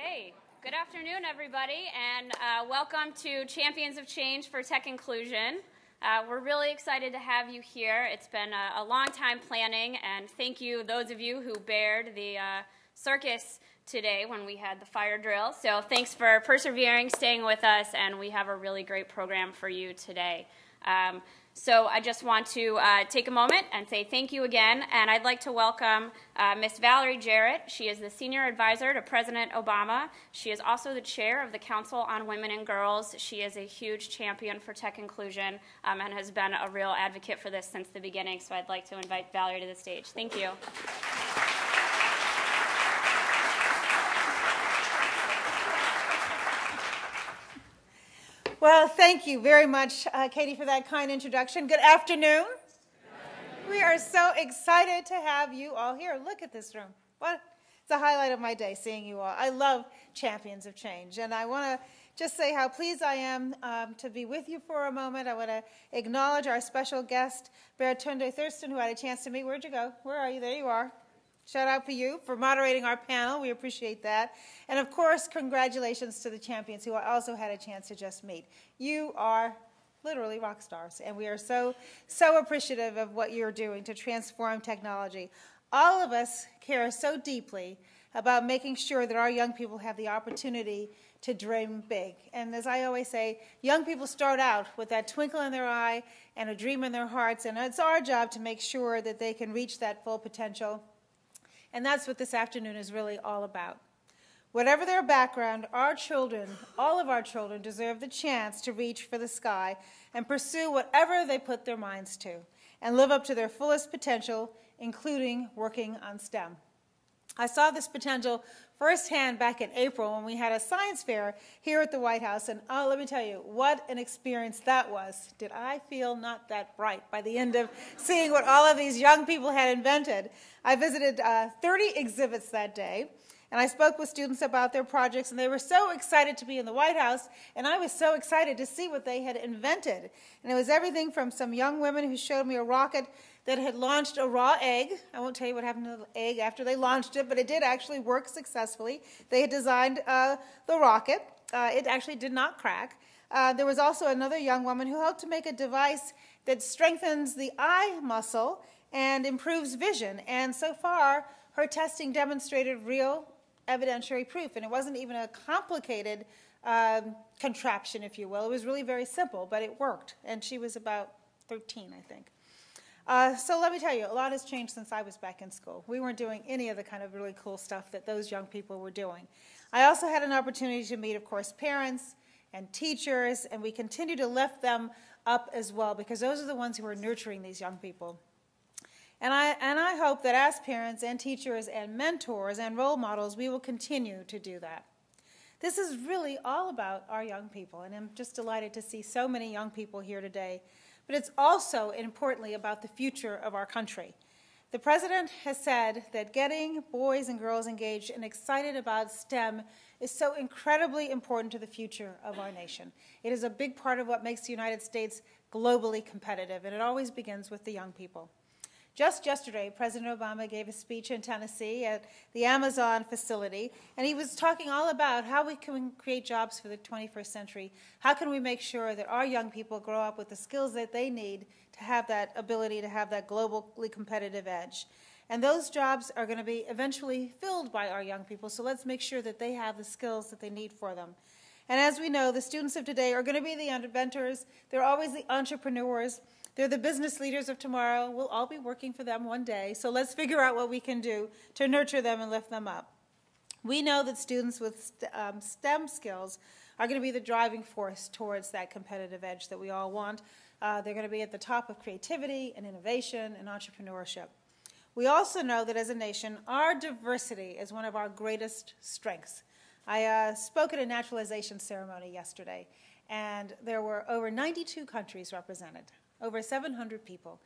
Okay, good afternoon, everybody, and welcome to Champions of Change for Tech Inclusion. We're really excited to have you here. It's been a long time planning, and thank you, those of you who bared the circus today when we had the fire drill. So thanks for persevering, staying with us, and we have a really great program for you today. So I just want to take a moment and say thank you again, and I'd like to welcome Ms. Valerie Jarrett. She is the Senior Advisor to President Obama. She is also the Chair of the Council on Women and Girls. She is a huge champion for tech inclusion and has been a real advocate for this since the beginning, so I'd like to invite Valerie to the stage. Thank you. Well, thank you very much, Katie, for that kind introduction. Good afternoon. We are so excited to have you all here. Look at this room. It's the highlight of my day, seeing you all. I love Champions of Change, and I want to just say how pleased I am to be with you for a moment. I want to acknowledge our special guest, Baratunde Thurston, who I had a chance to meet. Where'd you go? Where are you? There you are. Shout out for you for moderating our panel. We appreciate that. And of course, congratulations to the champions who I also had a chance to just meet. You are literally rock stars, and we are so appreciative of what you're doing to transform technology. All of us care so deeply about making sure that our young people have the opportunity to dream big. And as I always say, young people start out with that twinkle in their eye and a dream in their hearts, and it's our job to make sure that they can reach that full potential. And that's what this afternoon is really all about. Whatever their background, our children, all of our children, deserve the chance to reach for the sky and pursue whatever they put their minds to and live up to their fullest potential, including working on STEM. I saw this potential firsthand back in April when we had a science fair here at the White House, and oh, let me tell you, what an experience that was. Did I feel not that bright by the end of seeing what all of these young people had invented? I visited 30 exhibits that day, and I spoke with students about their projects, and they were so excited to be in the White House, and I was so excited to see what they had invented. And it was everything from some young women who showed me a rocket that had launched a raw egg. I won't tell you what happened to the egg after they launched it, but it did actually work successfully. They had designed the rocket. It actually did not crack. There was also another young woman who helped to make a device that strengthens the eye muscle and improves vision. And so far, her testing demonstrated real evidentiary proof. And it wasn't even a complicated contraption, if you will. It was really very simple, but it worked. And she was about 13, I think. So let me tell you, a lot has changed since I was back in school. We weren't doing any of the kind of really cool stuff that those young people were doing. I also had an opportunity to meet, of course, parents and teachers, and we continue to lift them up as well, because those are the ones who are nurturing these young people. And I hope that as parents and teachers and mentors and role models, we will continue to do that. This is really all about our young people, and I'm just delighted to see so many young people here today. But it's also, importantly, about the future of our country. The President has said that getting boys and girls engaged and excited about STEM is so incredibly important to the future of our nation. It is a big part of what makes the United States globally competitive, and it always begins with the young people. Just yesterday, President Obama gave a speech in Tennessee at the Amazon facility, and he was talking all about how we can create jobs for the 21st century. How can we make sure that our young people grow up with the skills that they need to have that ability to have that globally competitive edge? And those jobs are going to be eventually filled by our young people, so let's make sure that they have the skills that they need for them. And as we know, the students of today are going to be the inventors. They're always the entrepreneurs. They're the business leaders of tomorrow. We'll all be working for them one day. So let's figure out what we can do to nurture them and lift them up. We know that students with STEM skills are going to be the driving force towards that competitive edge that we all want. They're going to be at the top of creativity and innovation and entrepreneurship. We also know that as a nation, our diversity is one of our greatest strengths. I spoke at a naturalization ceremony yesterday, and there were over 92 countries represented. Over 700 people.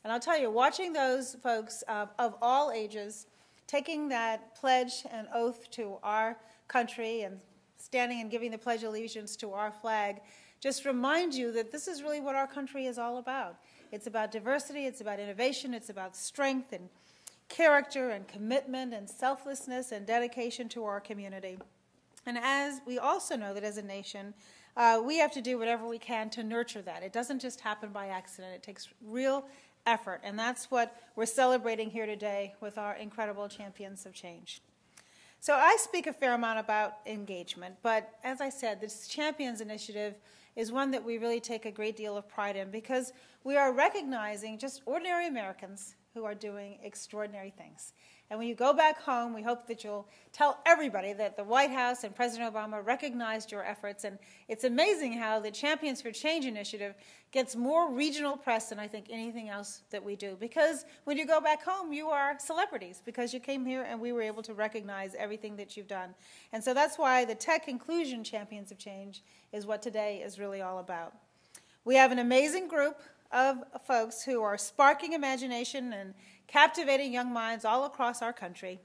And I'll tell you, watching those folks of all ages taking that pledge and oath to our country and standing and giving the Pledge of Allegiance to our flag just reminds you that this is really what our country is all about. It's about diversity, it's about innovation, it's about strength and character and commitment and selflessness and dedication to our community. And as we also know that as a nation, we have to do whatever we can to nurture that. It doesn't just happen by accident. It takes real effort, and that's what we're celebrating here today with our incredible Champions of Change. So I speak a fair amount about engagement, but as I said, this Champions Initiative is one that we really take a great deal of pride in because we are recognizing just ordinary Americans who are doing extraordinary things. And when you go back home, we hope that you'll tell everybody that the White House and President Obama recognized your efforts. And it's amazing how the Champions for Change initiative gets more regional press than I think anything else that we do. Because when you go back home, you are celebrities because you came here and we were able to recognize everything that you've done. And so that's why the Tech Inclusion Champions of Change is what today is really all about. We have an amazing group of folks who are sparking imagination and captivating young minds all across our country,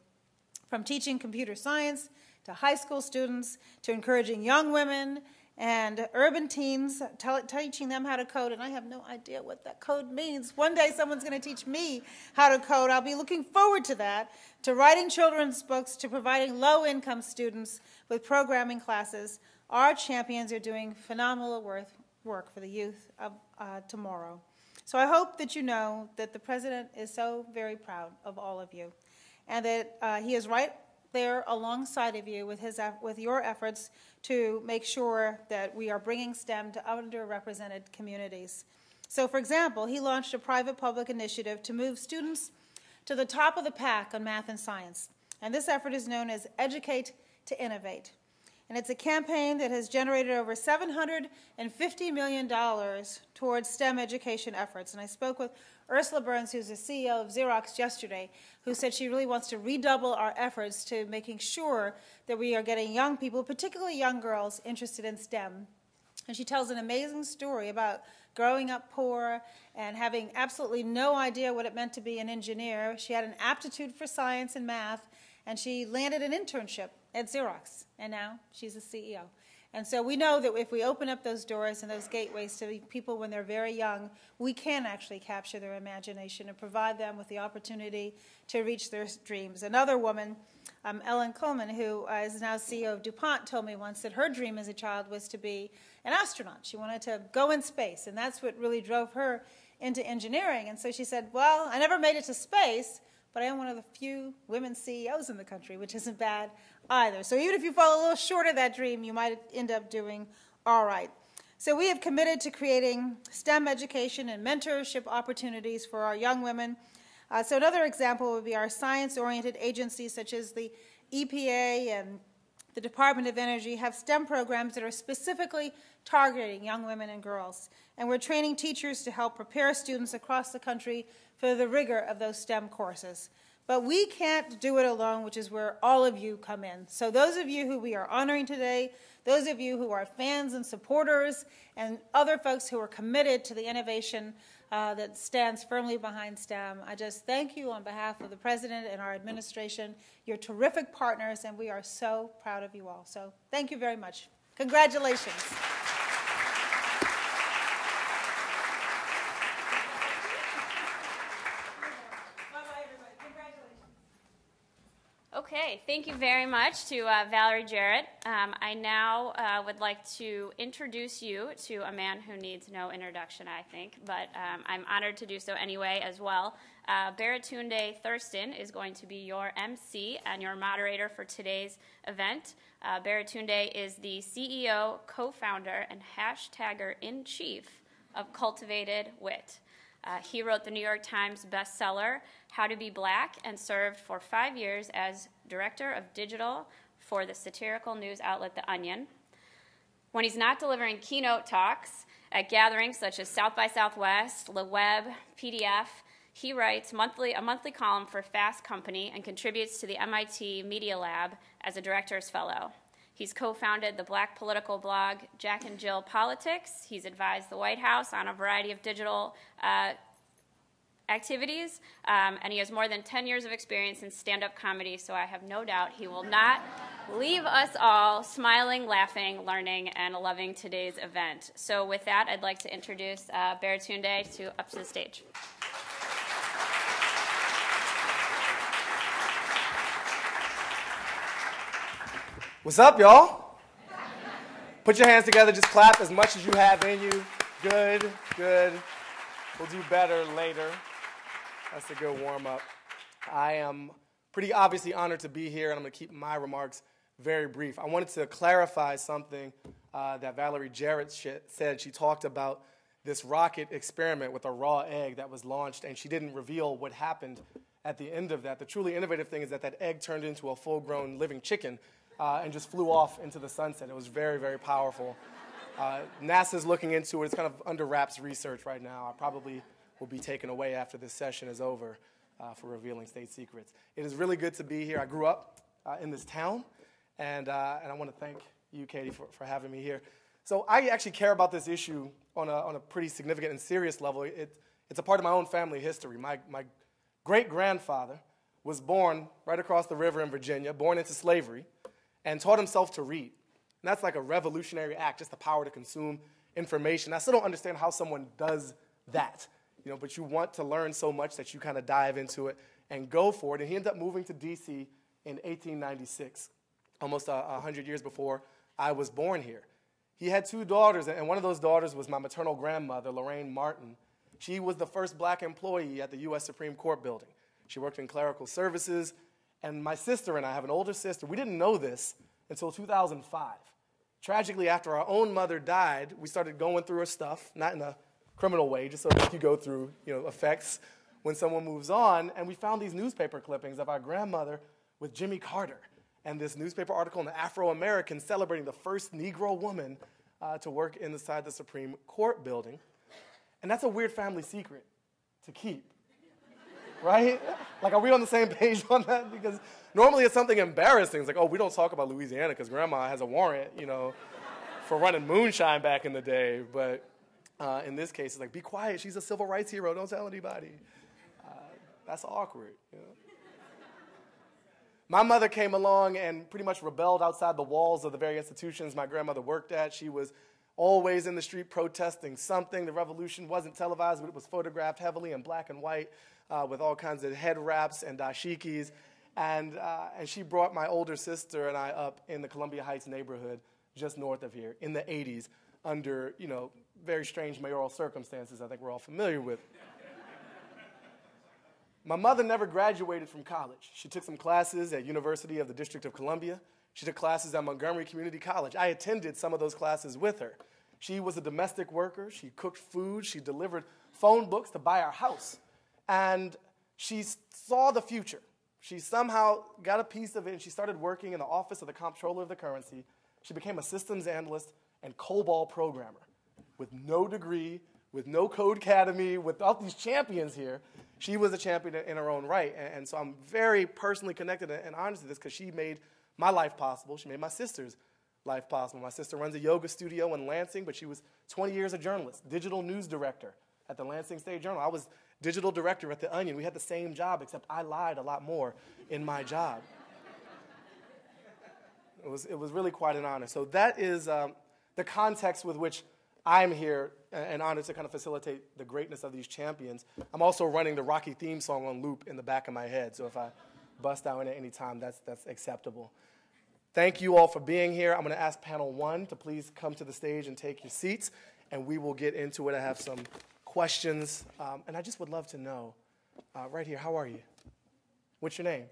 from teaching computer science to high school students to encouraging young women and urban teens, teaching them how to code. And I have no idea what that code means. One day someone's going to teach me how to code. I'll be looking forward to that, to writing children's books, to providing low-income students with programming classes. Our champions are doing phenomenal work for the youth of tomorrow. So I hope that you know that the President is so very proud of all of you and that he is right there alongside of you with your efforts to make sure that we are bringing STEM to underrepresented communities. So, for example, he launched a private-public initiative to move students to the top of the pack on math and science. And this effort is known as Educate to Innovate. And it's a campaign that has generated over $750 million towards STEM education efforts. And I spoke with Ursula Burns, who's the CEO of Xerox, yesterday, who said she really wants to redouble our efforts to making sure that we are getting young people, particularly young girls, interested in STEM. And she tells an amazing story about growing up poor and having absolutely no idea what it meant to be an engineer. She had an aptitude for science and math, and she landed an internship at Xerox, and now she's a CEO. And so we know that if we open up those doors and those gateways to people when they're very young, we can actually capture their imagination and provide them with the opportunity to reach their dreams. Another woman, Ellen Coleman, who is now CEO of DuPont, told me once that her dream as a child was to be an astronaut. She wanted to go in space, and that's what really drove her into engineering. And so she said, well, I never made it to space, but I am one of the few women CEOs in the country, which isn't bad either. So even if you fall a little short of that dream, you might end up doing all right. So we have committed to creating STEM education and mentorship opportunities for our young women. So another example would be our science-oriented agencies such as the EPA and the Department of Energy have STEM programs that are specifically targeting young women and girls. And we're training teachers to help prepare students across the country for the rigor of those STEM courses. But we can't do it alone, which is where all of you come in. So those of you who we are honoring today, those of you who are fans and supporters, and other folks who are committed to the innovation that stands firmly behind STEM, I just thank you on behalf of the President and our administration. You're terrific partners, and we are so proud of you all. So thank you very much. Congratulations. Okay, thank you very much to Valerie Jarrett. I now would like to introduce you to a man who needs no introduction, I think, but I'm honored to do so anyway as well. Baratunde Thurston is going to be your MC and your moderator for today's event. Baratunde is the CEO, co-founder, and hashtagger-in-chief of Cultivated Wit. He wrote the New York Times bestseller, How to Be Black, and served for 5 years as director of digital for the satirical news outlet The Onion. When he's not delivering keynote talks at gatherings such as South by Southwest, Le Web, PDF, he writes a monthly column for Fast Company and contributes to the MIT Media Lab as a director's fellow. He's co-founded the Black political blog Jack and Jill Politics. He's advised the White House on a variety of digital activities, and he has more than 10 years of experience in stand-up comedy, so I have no doubt he will not leave us all smiling, laughing, learning, and loving today's event. So with that, I'd like to introduce Baratunde up to the stage. What's up, y'all? Put your hands together, just clap as much as you have in you. Good, good. We'll do better later. That's a good warm-up. I am pretty obviously honored to be here, and I'm going to keep my remarks very brief. I wanted to clarify something that Valerie Jarrett said. She talked about this rocket experiment with a raw egg that was launched, and she didn't reveal what happened at the end of that. The truly innovative thing is that that egg turned into a full-grown living chicken and just flew off into the sunset. It was very, very powerful. NASA's looking into it. It's kind of under wraps research right now. I probably will be taken away after this session is over for revealing state secrets. It is really good to be here. I grew up in this town, and I want to thank you, Katie, for having me here. So I actually care about this issue on a pretty significant and serious level. It's a part of my own family history. My great-grandfather was born right across the river in Virginia, born into slavery, and taught himself to read. And that's like a revolutionary act, just the power to consume information. I still don't understand how someone does that, but you want to learn so much that you kind of dive into it and go for it. And he ended up moving to D.C. in 1896, almost 100 years before I was born here. He had 2 daughters, and one of those daughters was my maternal grandmother, Lorraine Martin. She was the first black employee at the U.S. Supreme Court building. She worked in clerical services. And my sister and I have an older sister. We didn't know this until 2005. Tragically, after our own mother died, we started going through her stuff, not in a criminal way, just so that you go through effects when someone moves on. And we found these newspaper clippings of our grandmother with Jimmy Carter and this newspaper article in the Afro-American celebrating the first Negro woman to work inside the Supreme Court building. And that's a weird family secret to keep. Right? Like, are we on the same page on that? Because normally it's something embarrassing. It's like, oh, we don't talk about Louisiana because Grandma has a warrant, for running moonshine back in the day. But in this case, it's like, be quiet. She's a civil rights hero. Don't tell anybody. That's awkward. My mother came along and pretty much rebelled outside the walls of the very institutions my grandmother worked at. She was always in the street protesting something. The revolution wasn't televised, but it was photographed heavily in black and white. With all kinds of head wraps and dashikis. And she brought my older sister and I up in the Columbia Heights neighborhood just north of here in the 80s under, very strange mayoral circumstances I think we're all familiar with. My mother never graduated from college. She took some classes at University of the District of Columbia. She took classes at Montgomery Community College. I attended some of those classes with her. She was a domestic worker. She cooked food. She delivered phone books to buy our house. And she saw the future. She somehow got a piece of it, and she started working in the office of the comptroller of the currency. She became a systems analyst and COBOL programmer with no degree, with no code academy, without these champions here. She was a champion in her own right. And so I'm very personally connected and honest to this because she made my life possible. She made my sister's life possible. My sister runs a yoga studio in Lansing, but she was 20 years a journalist, digital news director at the Lansing State Journal. I was digital director at The Onion. We had the same job, except I lied a lot more in my job. It was really quite an honor. So that is the context with which I'm here and honored to kind of facilitate the greatness of these champions. I'm also running the Rocky theme song on loop in the back of my head, so if I bust out in at any time, that's acceptable. Thank you all for being here. I'm going to ask panel 1 to please come to the stage and take your seats, and we will get into it. I have some questions, and I just would love to know, right here, how are you? What's your name?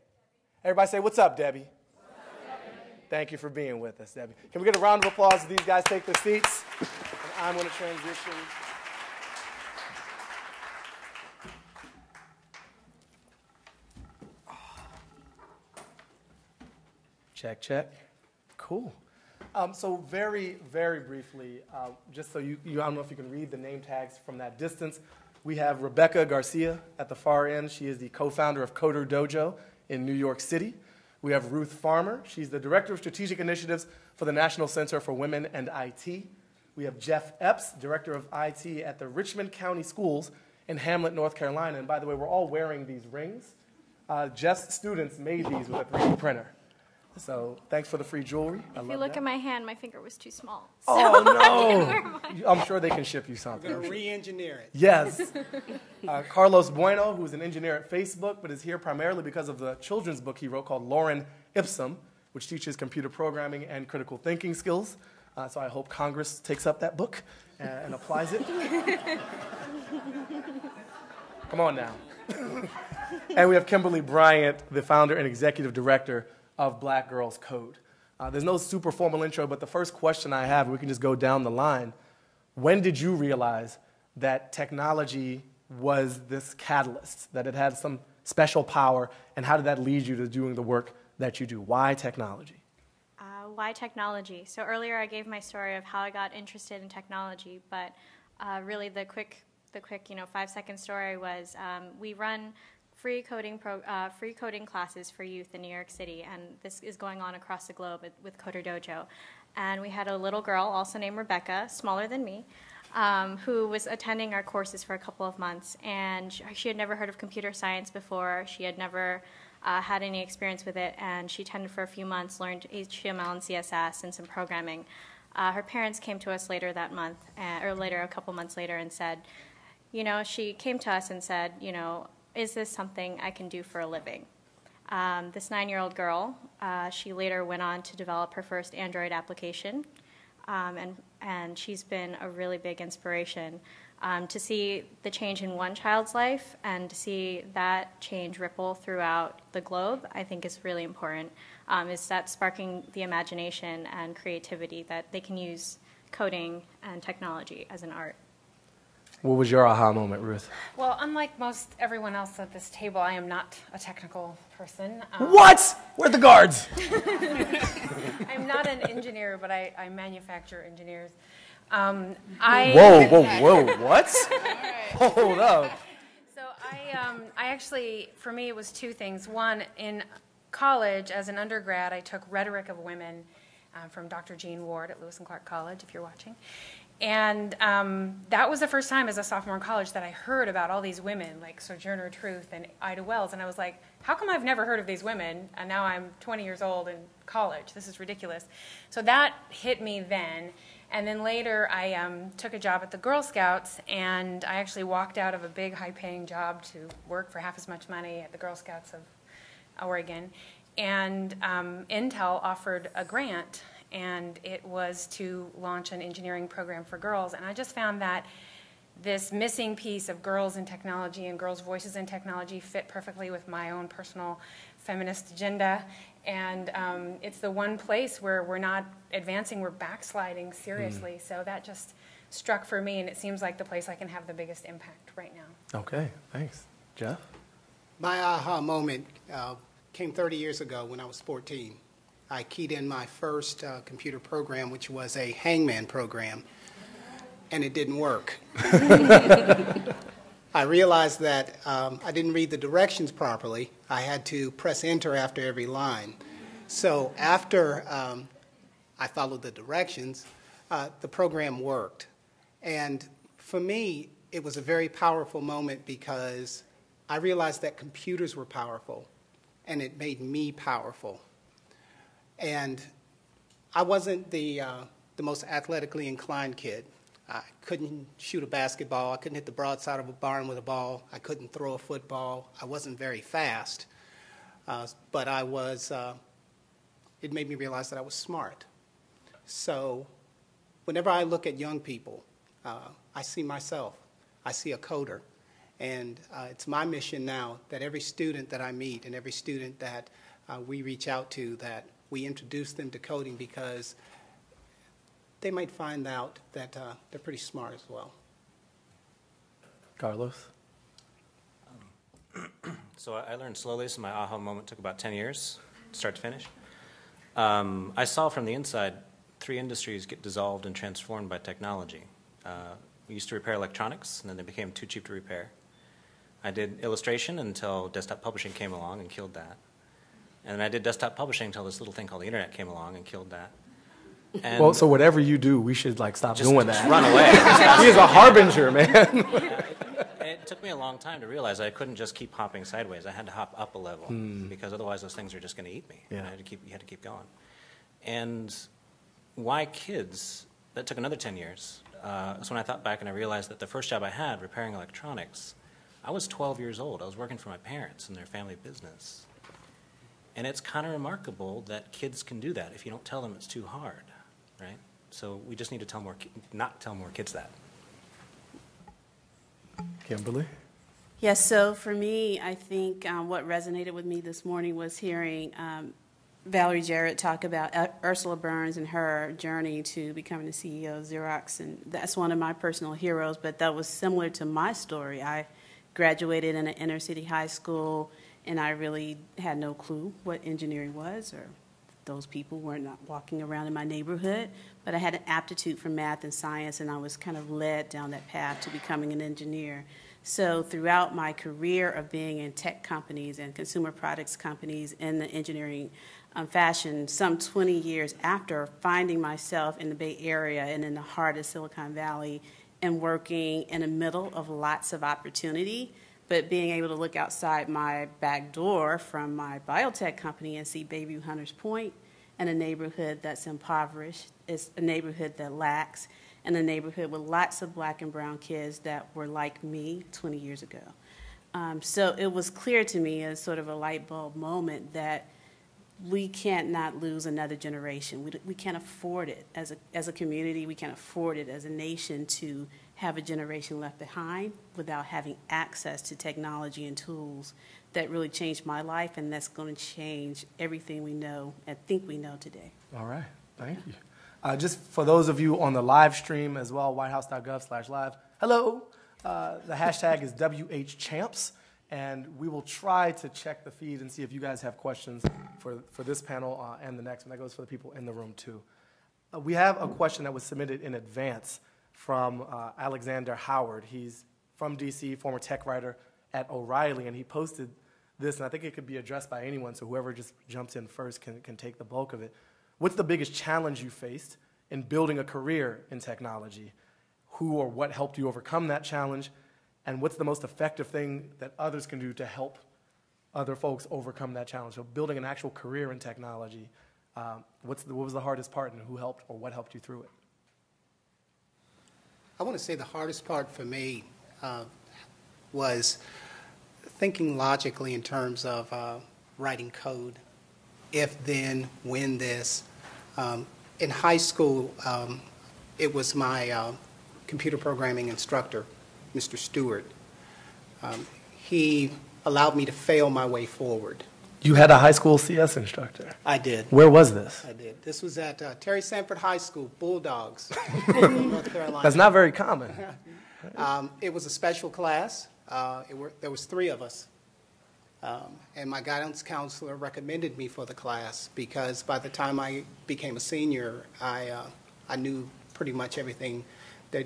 Everybody say, what's up, Debbie? What's up, Debbie? Thank you for being with us, Debbie. Can we get a round of applause as these guys take their seats? And I'm going to transition. Check, check. Cool. So very, very briefly, just so you, I don't know if you can read the name tags from that distance, we have Rebecca Garcia at the far end. She is the co-founder of Coder Dojo in New York City. We have Ruth Farmer. She's the Director of Strategic Initiatives for the National Center for Women and IT. We have Jeff Epps, Director of IT at the Richmond County Schools in Hamlet, North Carolina. And by the way, we're all wearing these rings. Jeff's students made these with a 3D printer. So thanks for the free jewelry. If you look at my hand, my finger was too small. So oh, no. I'm sure they can ship you something. We're going to re-engineer it. Yes. Carlos Bueno, who's an engineer at Facebook, but is here primarily because of the children's book he wrote called Lorem Ipsum, which teaches computer programming and critical thinking skills. So I hope Congress takes up that book and applies it. Come on now. And we have Kimberly Bryant, the founder and executive director of Black Girls Code. There's no super formal intro, but the first question I have, we can just go down the line. When did you realize that technology was this catalyst, that it had some special power, and how did that lead you to doing the work that you do? Why technology? Why technology? So earlier I gave my story of how I got interested in technology, but really the quick 5-second story was we run free coding classes for youth in New York City, and this is going on across the globe with Coder Dojo. And we had a little girl, also named Rebecca, smaller than me, who was attending our courses for a couple of months, and she had never heard of computer science before. She had never had any experience with it, and she attended for a few months, learned HTML and CSS and some programming. Her parents came to us later that month, a couple months later, and said, she came to us and said, is this something I can do for a living? This 9-year-old girl, she later went on to develop her first Android application, and she's been a really big inspiration. To see the change in one child's life and to see that change ripple throughout the globe, I think is really important. Is that sparking the imagination and creativity that they can use coding and technology as an art. What was your aha moment, Ruth? Well, unlike most everyone else at this table, I am not a technical person. What? Where are the guards? I'm not an engineer, but I manufacture engineers. Whoa, what? Hold up. So I actually, for me, it was two things. One, in college, as an undergrad, I took Rhetoric of Women from Dr. Jean Ward at Lewis and Clark College, if you're watching. And that was the first time as a sophomore in college that I heard about all these women, like Sojourner Truth and Ida Wells. And I was like, how come I've never heard of these women? And now I'm 20 years old in college. This is ridiculous. So that hit me then. And then later, I took a job at the Girl Scouts, and I actually walked out of a big, high-paying job to work for half as much money at the Girl Scouts of Oregon. And Intel offered a grant, and it was to launch an engineering program for girls. And I just found that this missing piece of girls in technology and girls' voices in technology fit perfectly with my own personal feminist agenda. And it's the one place where we're not advancing, we're backsliding seriously. So that just struck for me, and it seems like the place I can have the biggest impact right now. Okay, thanks. Jeff? My aha moment came 30 years ago when I was 14. I keyed in my first computer program, which was a hangman program, and it didn't work. I realized that I didn't read the directions properly. I had to press enter after every line. So after I followed the directions, the program worked. And for me, it was a very powerful moment because I realized that computers were powerful, and it made me powerful. And I wasn't the most athletically inclined kid. I couldn't shoot a basketball. I couldn't hit the broadside of a barn with a ball. I couldn't throw a football. I wasn't very fast. But I was, it made me realize that I was smart. So whenever I look at young people, I see myself. I see a coder. And it's my mission now that every student that I meet and every student that we reach out to, that we introduce them to coding, because they might find out that they're pretty smart as well. Carlos? So I learned slowly, so my aha moment took about 10 years, start to finish. I saw from the inside 3 industries get dissolved and transformed by technology. We used to repair electronics, and then they became too cheap to repair. I did illustration until desktop publishing came along and killed that. And then I did desktop publishing until this little thing called the internet came along and killed that. And well, so whatever you do, we should stop doing that. Run away. He is a harbinger, man. It took me a long time to realize I couldn't just keep hopping sideways. I had to hop up a level because otherwise those things are just going to eat me. Yeah. You had to keep going. And why kids? That took another 10 years. So when I thought back and I realized that the first job I had, repairing electronics, I was 12 years old. I was working for my parents in their family business. And it's kind of remarkable that kids can do that if you don't tell them it's too hard, right? So we just need to not tell more kids that. Kimberly? Yes, so for me, I think what resonated with me this morning was hearing Valerie Jarrett talk about Ursula Burns and her journey to becoming the CEO of Xerox, and that's one of my personal heroes, but that was similar to my story. I graduated in an inner city high school, and I really had no clue what engineering was, or those people were not walking around in my neighborhood, but I had an aptitude for math and science, and I was kind of led down that path to becoming an engineer. So throughout my career of being in tech companies and consumer products companies in the engineering fashion, some 20 years after finding myself in the Bay Area and in the heart of Silicon Valley and working in the middle of lots of opportunity, but being able to look outside my back door from my biotech company and see Bayview Hunters Point and a neighborhood that's impoverished, it's a neighborhood that lacks, and a neighborhood with lots of black and brown kids that were like me 20 years ago. So it was clear to me as sort of a light bulb moment that we can't not lose another generation. We can't afford it as a community. We can't afford it as a nation to have a generation left behind without having access to technology and tools that really changed my life, and that's going to change everything we know and think we know today. All right, thank you. Just for those of you on the live stream as well, whitehouse.gov/live, hello. The hashtag is WHChamps, and we will try to check the feed and see if you guys have questions for this panel and the next one. That goes for the people in the room, too. We have a question that was submitted in advance from Alexander Howard. He's from D.C., former tech writer at O'Reilly, and he posted this, and I think it could be addressed by anyone, so whoever just jumps in first can take the bulk of it. What's the biggest challenge you faced in building a career in technology? Who or what helped you overcome that challenge? And what's the most effective thing that others can do to help other folks overcome that challenge? So building an actual career in technology, what was the hardest part, and who helped or what helped you through it? I want to say the hardest part for me was thinking logically in terms of writing code. If, then, when this. In high school, it was my computer programming instructor, Mr. Stewart. He allowed me to fail my way forward. You had a high school CS instructor? I did. Where was this? I did. This was at Terry Sanford High School, Bulldogs, North Carolina. That's not very common. It was a special class. There was 3 of us. And my guidance counselor recommended me for the class because by the time I became a senior, I knew pretty much everything that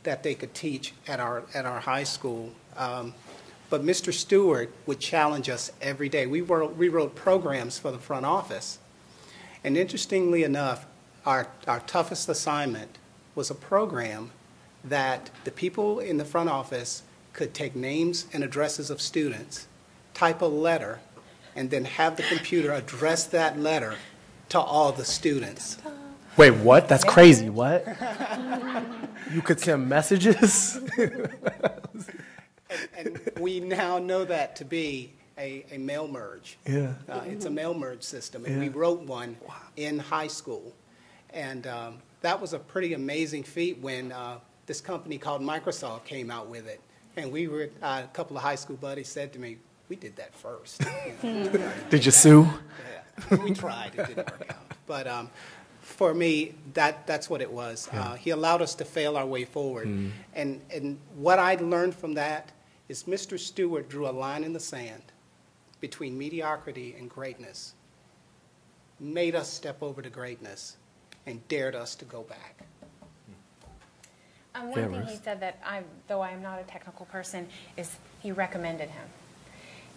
they could teach at our high school. But Mr. Stewart would challenge us every day. We wrote programs for the front office. And interestingly enough, our toughest assignment was a program that the people in the front office could take names and addresses of students, type a letter, and then have the computer address that letter to all the students. Wait, what? That's crazy. What? You could send messages? And we now know that to be a mail merge. Yeah. It's a mail merge system, and we wrote one in high school. And that was a pretty amazing feat when this company called Microsoft came out with it. And we were, a couple of high school buddies said to me, we did that first. Did you sue? Yeah, we tried. It didn't work out. But for me, that's what it was. Yeah. He allowed us to fail our way forward. Mm. And what I learned from that is Mr. Stewart drew a line in the sand between mediocrity and greatness, made us step over to greatness, and dared us to go back. One thing he said that, though I am not a technical person, is he recommended him.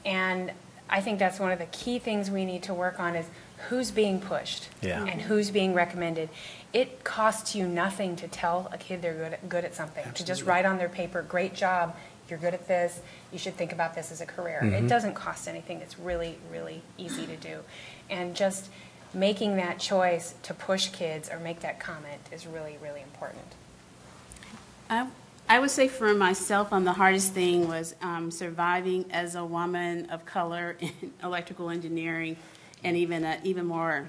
And I think that's one of the key things we need to work on is who's being pushed and who's being recommended. It costs you nothing to tell a kid they're good at something, to just write on their paper, great job, you're good at this, you should think about this as a career. Mm-hmm. It doesn't cost anything. It's really, really easy to do. And just making that choice to push kids or make that comment is really, really important. I would say for myself, the hardest thing was surviving as a woman of color in electrical engineering, and even more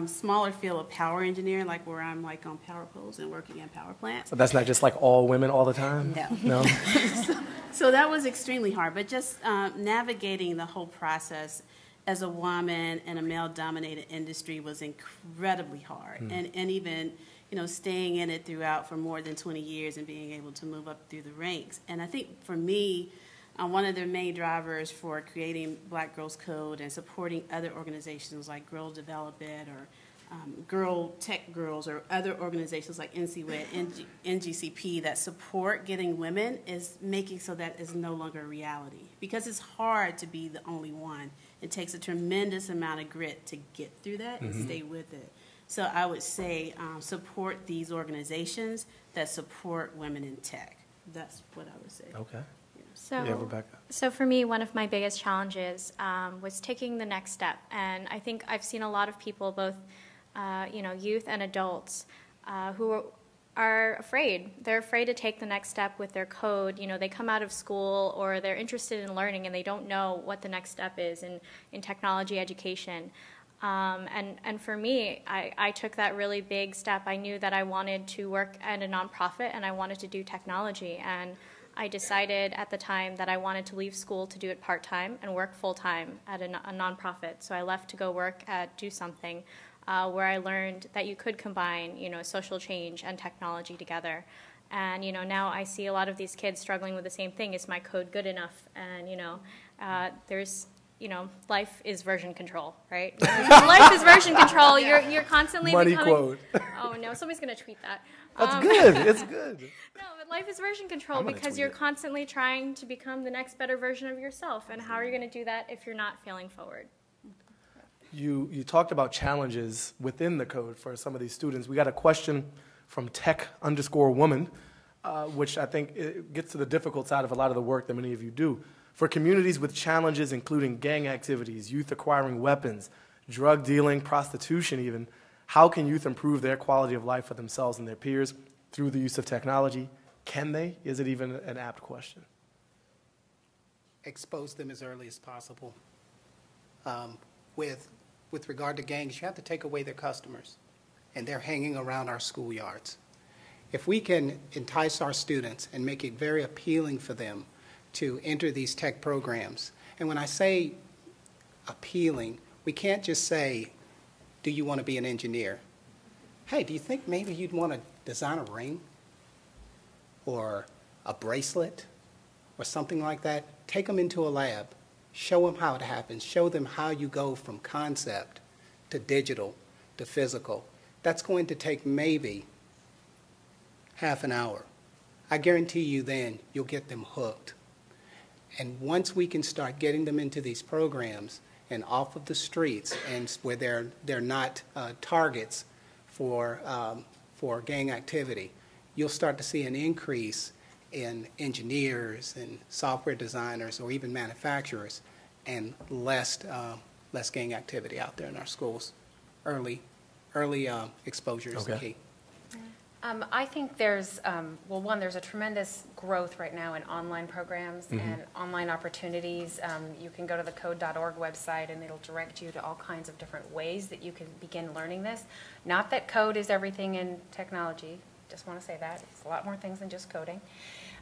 smaller field of power engineering, like where I'm like on power poles and working in power plants. So that's not just like all women all the time? No. No? So that was extremely hard, but just navigating the whole process as a woman in a male-dominated industry was incredibly hard, and even staying in it throughout for more than 20 years and being able to move up through the ranks. And I think for me, one of the main drivers for creating Black Girls Code and supporting other organizations like Girl Develop It or Girl Tech Girls or other organizations like NCWIT, NGCP that support getting women is making so that is no longer a reality. Because it's hard to be the only one. It takes a tremendous amount of grit to get through that and stay with it. So I would say support these organizations that support women in tech. That's what I would say. Okay. So, Yeah, Rebecca. So for me, one of my biggest challenges was taking the next step. And I think I've seen a lot of people, both youth and adults, who are afraid. They're afraid to take the next step with their code. They come out of school or they're interested in learning and they don't know what the next step is in technology education. And for me, I took that really big step. I knew that I wanted to work at a nonprofit and I wanted to do technology. And I decided at the time that I wanted to leave school to do it part-time and work full-time at a nonprofit. So I left to go work at Do Something, where I learned that you could combine, social change and technology together. And, now I see a lot of these kids struggling with the same thing. Is my code good enough? And, there's, life is version control, right? Life is version control. You're constantly Money becoming... quote. Oh, no, somebody's going to tweet that. That's good. It's good. No, but life is version control because you're constantly trying to become the next better version of yourself. And how are you going to do that if you're not failing forward? You talked about challenges within the code for some of these students. We got a question from tech_woman, which I think it gets to the difficult side of a lot of the work that many of you do. For communities with challenges including gang activities, youth acquiring weapons, drug dealing, prostitution even, how can youth improve their quality of life for themselves and their peers through the use of technology? Can they? Is it even an apt question? Expose them as early as possible. With regard to gangs, you have to take away their customers, and they're hanging around our schoolyards. If we can entice our students and make it very appealing for them to enter these tech programs, and when I say appealing, we can't just say, do you want to be an engineer? Hey, do you think maybe you'd want to design a ring or a bracelet or something like that? Take them into a lab. Show them how it happens. Show them how you go from concept to digital to physical. That's going to take maybe half an hour. I guarantee you then you'll get them hooked. And once we can start getting them into these programs and off of the streets and where they're not targets for gang activity, you'll start to see an increase in engineers and software designers or even manufacturers, and less gang activity out there in our schools. Early exposure is the key. I think there's, there's a tremendous growth right now in online programs and online opportunities. You can go to the code.org website and it'll direct you to all kinds of different ways that you can begin learning this. Not that code is everything in technology, just want to say that. It's a lot more things than just coding.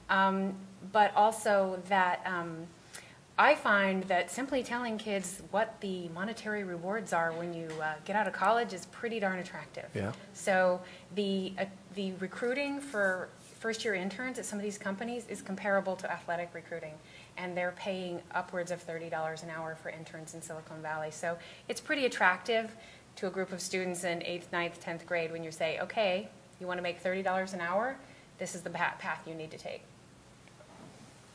But also that I find that simply telling kids what the monetary rewards are when you get out of college is pretty darn attractive. Yeah. So the recruiting for first-year interns at some of these companies is comparable to athletic recruiting, and they're paying upwards of $30 an hour for interns in Silicon Valley. So it's pretty attractive to a group of students in 8th, 9th, 10th grade when you say, okay, you want to make $30 an hour, this is the path you need to take.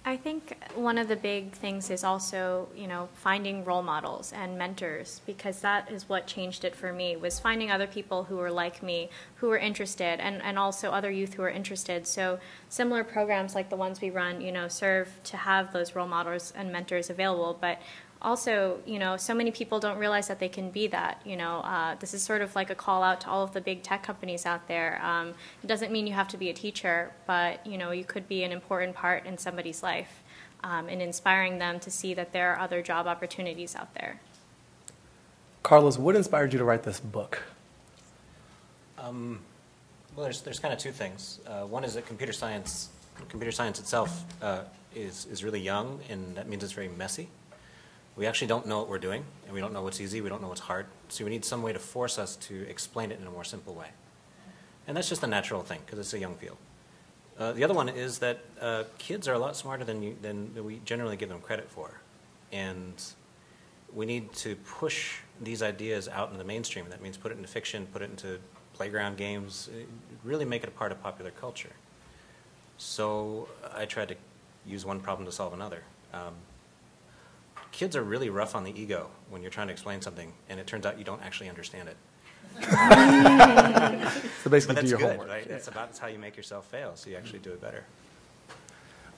I think one of the big things is also, finding role models and mentors, because that is what changed it for me, was finding other people who were like me, who were interested, and also other youth who were interested. So similar programs like the ones we run, serve to have those role models and mentors available, but also, so many people don't realize that they can be that. This is sort of like a call out to all of the big tech companies out there. It doesn't mean you have to be a teacher, but you could be an important part in somebody's life, and inspiring them to see that there are other job opportunities out there. Carlos, what inspired you to write this book? Well, there's kind of two things. One is that computer science itself is really young, and that means it's very messy. We actually don't know what we're doing, and we don't know what's easy, we don't know what's hard. So we need some way to force us to explain it in a more simple way. And that's just a natural thing, because it's a young field. The other one is that kids are a lot smarter than we generally give them credit for. And we need to push these ideas out into the mainstream. That means put it into fiction, put it into playground games, really make it a part of popular culture. So I tried to use one problem to solve another. Kids are really rough on the ego when you're trying to explain something, and it turns out you don't actually understand it. So basically, but that's do your good, homework. right? It's how you make yourself fail, so you actually do it better.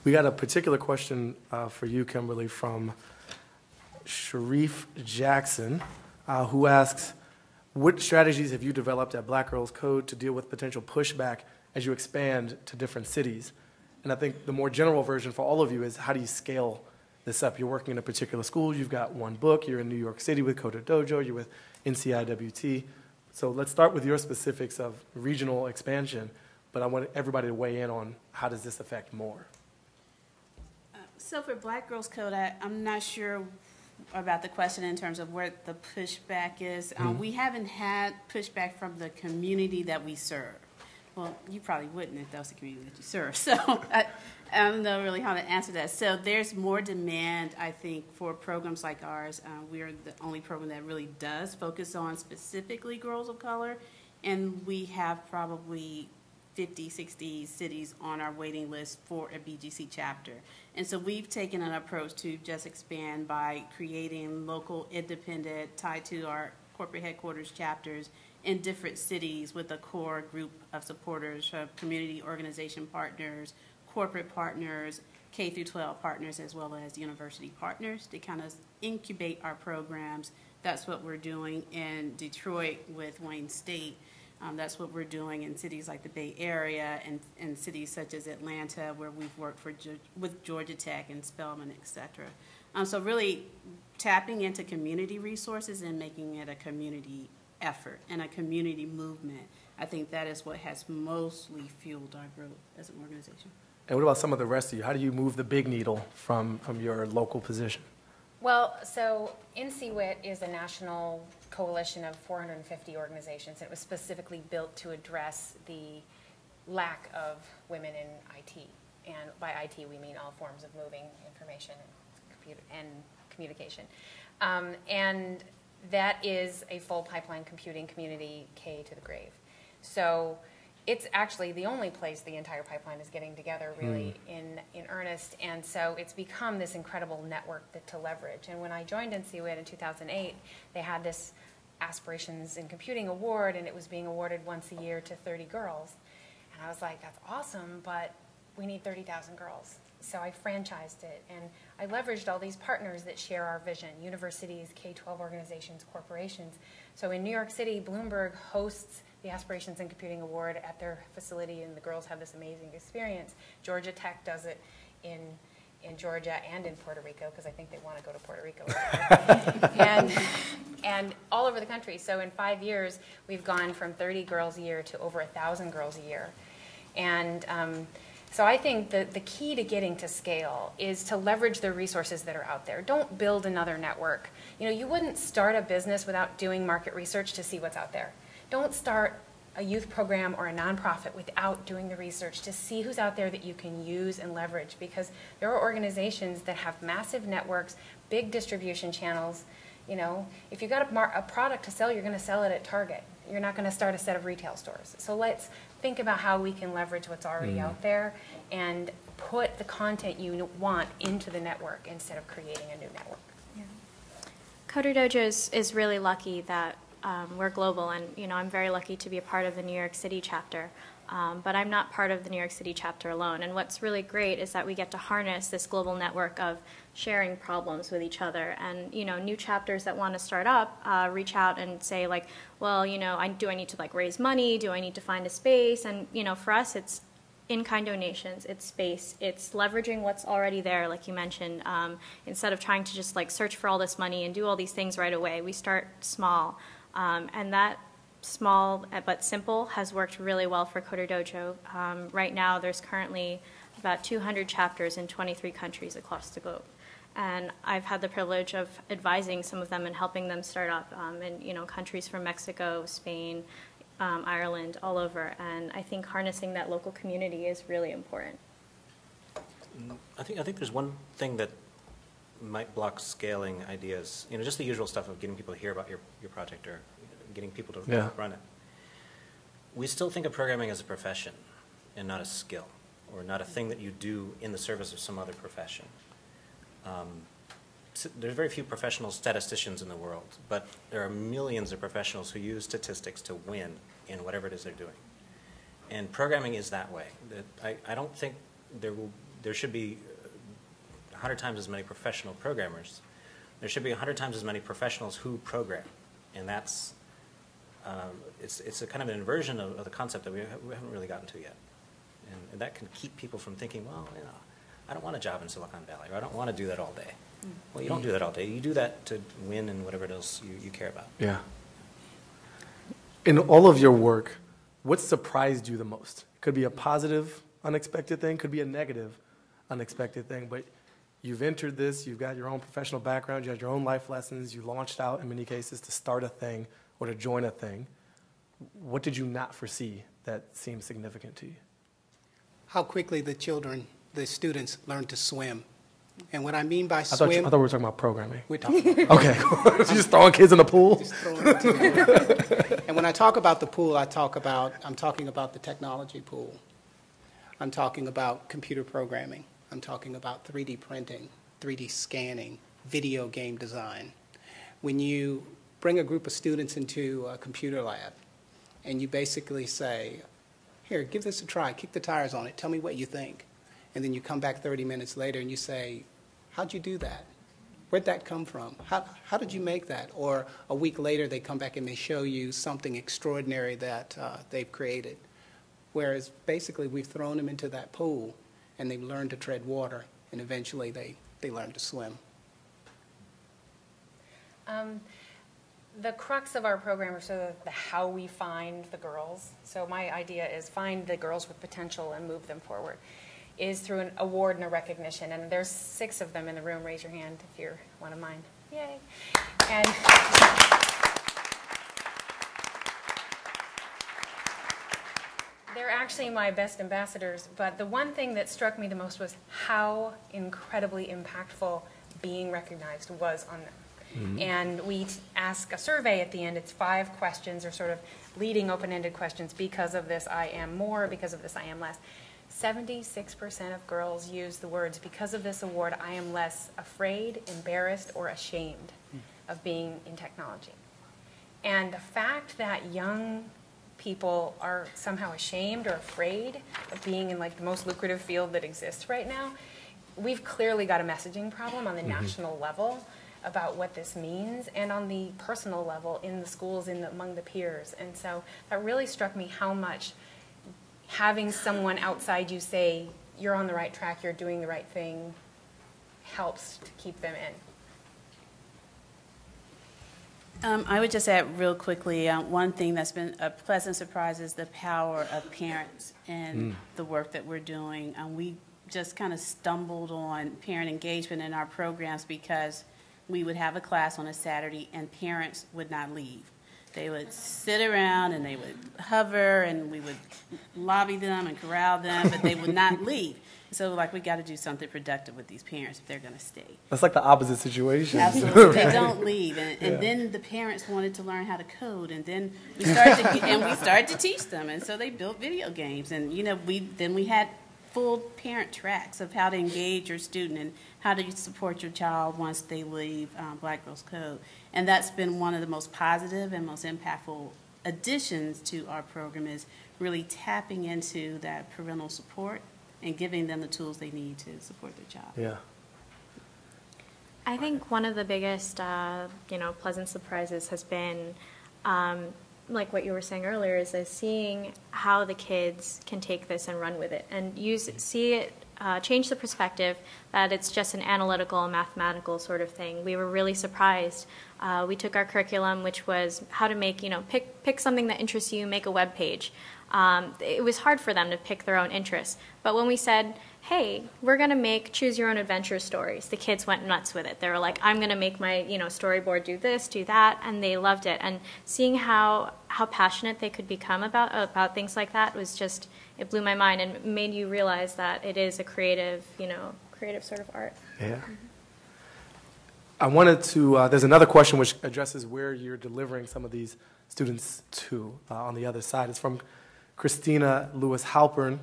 We got a particular question for you, Kimberly, from Sharif Jackson, who asks, what strategies have you developed at Black Girls Code to deal with potential pushback as you expand to different cities? And I think the more general version for all of you is, how do you scale this up? You're working in a particular school, you've got one book, you're in New York City with Coder Dojo, you're with NCIWT. So let's start with your specifics of regional expansion, but I want everybody to weigh in on how does this affect more? So for Black Girls Code, I'm not sure about the question in terms of where the pushback is. We haven't had pushback from the community that we serve. Well, you probably wouldn't if that was the community that you serve. So I don't know really how to answer that. So there's more demand, I think, for programs like ours. We are the only program that really does focus on specifically girls of color, and we have probably 50, 60 cities on our waiting list for a BGC chapter. And so we've taken an approach to just expand by creating local, independent, tied to our corporate headquarters chapters in different cities with a core group of supporters, community organization partners, corporate partners, K through 12 partners, as well as university partners to kind of incubate our programs. That's what we're doing in Detroit with Wayne State. That's what we're doing in cities like the Bay Area and cities such as Atlanta, where we've worked with Georgia Tech and Spelman, et cetera. So really tapping into community resources and making it a community effort and a community movement. I think that is what has mostly fueled our growth as an organization. And what about some of the rest of you? How do you move the big needle from your local position? Well, so NCWIT is a national coalition of 450 organizations. It was specifically built to address the lack of women in IT. And by IT, we mean all forms of moving information and communication. And that is a full pipeline computing community, K to the grave. So it's actually the only place the entire pipeline is getting together really in earnest. And so it's become this incredible network to leverage. And when I joined NCWIT in 2008, they had this Aspirations in Computing Award, and it was being awarded once a year to 30 girls. And I was like, that's awesome, but we need 30,000 girls. So I franchised it, and I leveraged all these partners that share our vision, universities, K-12 organizations, corporations. So in New York City, Bloomberg hosts the Aspirations in Computing Award at their facility, and the girls have this amazing experience. Georgia Tech does it in Georgia and in Puerto Rico, because I think they want to go to Puerto Rico. and all over the country. So in 5 years, we've gone from 30 girls a year to over 1,000 girls a year. And so I think the key to getting to scale is to leverage the resources that are out there. Don't build another network. You wouldn't start a business without doing market research to see what's out there. Don't start a youth program or a nonprofit without doing the research to see who's out there that you can use and leverage, because there are organizations that have massive networks, big distribution channels. If you've got a product to sell, you're going to sell it at Target. You're not going to start a set of retail stores. So let's think about how we can leverage what's already out there and put the content you want into the network instead of creating a new network. Yeah. Coder Dojo is really lucky that we're global, and I'm very lucky to be a part of the New York City chapter. But I'm not part of the New York City chapter alone. And what's really great is that we get to harness this global network of sharing problems with each other. And new chapters that want to start up reach out and say like, well, do I need to like raise money? Do I need to find a space? And for us, it's in-kind donations, it's space, it's leveraging what's already there, like you mentioned. Instead of trying to just like search for all this money and do all these things right away, we start small, and that small but simple has worked really well for Coder Dojo. Right now, there's currently about 200 chapters in 23 countries across the globe. And I've had the privilege of advising some of them and helping them start up in countries from Mexico, Spain, Ireland, all over. And I think harnessing that local community is really important. I think there's one thing that might block scaling ideas. Just the usual stuff of getting people to hear about your project or getting people to run it. We still think of programming as a profession and not a skill, or not a thing that you do in the service of some other profession. There's very few professional statisticians in the world, but there are millions of professionals who use statistics to win in whatever it is they're doing. And programming is that way. I don't think there should be 100 times as many professional programmers. There should be 100 times as many professionals who program, and that's it's a kind of an inversion of the concept that we haven't really gotten to yet. And that can keep people from thinking, well, I don't want a job in Silicon Valley, or I don't want to do that all day. Well, you don't do that all day. You do that to win in whatever else you care about. Yeah. In all of your work, what surprised you the most? It could be a positive, unexpected thing, could be a negative, unexpected thing, but you've entered this, you've got your own professional background, you had your own life lessons, you launched out in many cases to start a thing or to join a thing. What did you not foresee that seemed significant to you? How quickly the students learn to swim. And what I mean by swim... I thought we were talking about programming. We're talking about okay. So you're just throwing kids in the pool? Just throwing them into the pool. And when I talk about the pool, I'm talking about the technology pool. I'm talking about computer programming. I'm talking about 3D printing, 3D scanning, video game design. When you bring a group of students into a computer lab and you basically say, here, give this a try, kick the tires on it, tell me what you think. And then you come back 30 minutes later and you say, how'd you do that? Where'd that come from? How did you make that? Or a week later they come back and they show you something extraordinary that they've created. Whereas basically we've thrown them into that pool and they've learned to tread water, and eventually they learn to swim. The crux of our program is sort of the how we find the girls. So my idea is find the girls with potential and move them forward, is through an award and a recognition. And there's 6 of them in the room. Raise your hand if you're one of mine. Yay. And they're actually my best ambassadors. But the one thing that struck me the most was how incredibly impactful being recognized was on them. Mm-hmm. And we ask a survey at the end. It's 5 questions, or sort of leading open-ended questions. Because of this, I am more. Because of this, I am less. 76% of girls use the words, because of this award, I am less afraid, embarrassed, or ashamed of being in technology. And the fact that young people are somehow ashamed or afraid of being in like the most lucrative field that exists right now, we've clearly got a messaging problem on the national level about what this means, and on the personal level in the schools, among the peers. And so that really struck me how much having someone outside you say, you're on the right track, you're doing the right thing, helps to keep them in. I would just add real quickly, one thing that's been a pleasant surprise is the power of parents in the work that we're doing. We just kind of stumbled on parent engagement in our programs because we would have a class on a Saturday and parents would not leave. They would sit around and they would hover and we would lobby them and corral them, but they would not leave. So like we got to do something productive with these parents if they're going to stay. That's like the opposite situation. Absolutely. They don't leave. And then the parents wanted to learn how to code, and then we started to teach them. And so they built video games. And we had full parent tracks of how to engage your student and how to support your child once they leave Black Girls Code. And that's been one of the most positive and most impactful additions to our program, is really tapping into that parental support and giving them the tools they need to support their child. Yeah. I think one of the biggest, pleasant surprises has been, like what you were saying earlier, is seeing how the kids can take this and run with it and see it, change the perspective that it's just an analytical, mathematical sort of thing. We were really surprised. We took our curriculum, which was how to make, pick something that interests you, make a web page. It was hard for them to pick their own interests. But when we said, hey, we're going to make choose your own adventure stories, the kids went nuts with it. They were like, I'm going to make my storyboard do this, do that, and they loved it. And seeing how passionate they could become about things like that was just, it blew my mind and made you realize that it is a creative sort of art. Yeah. I wanted to, there's another question which addresses where you're delivering some of these students to on the other side. It's from Christina Lewis Halpern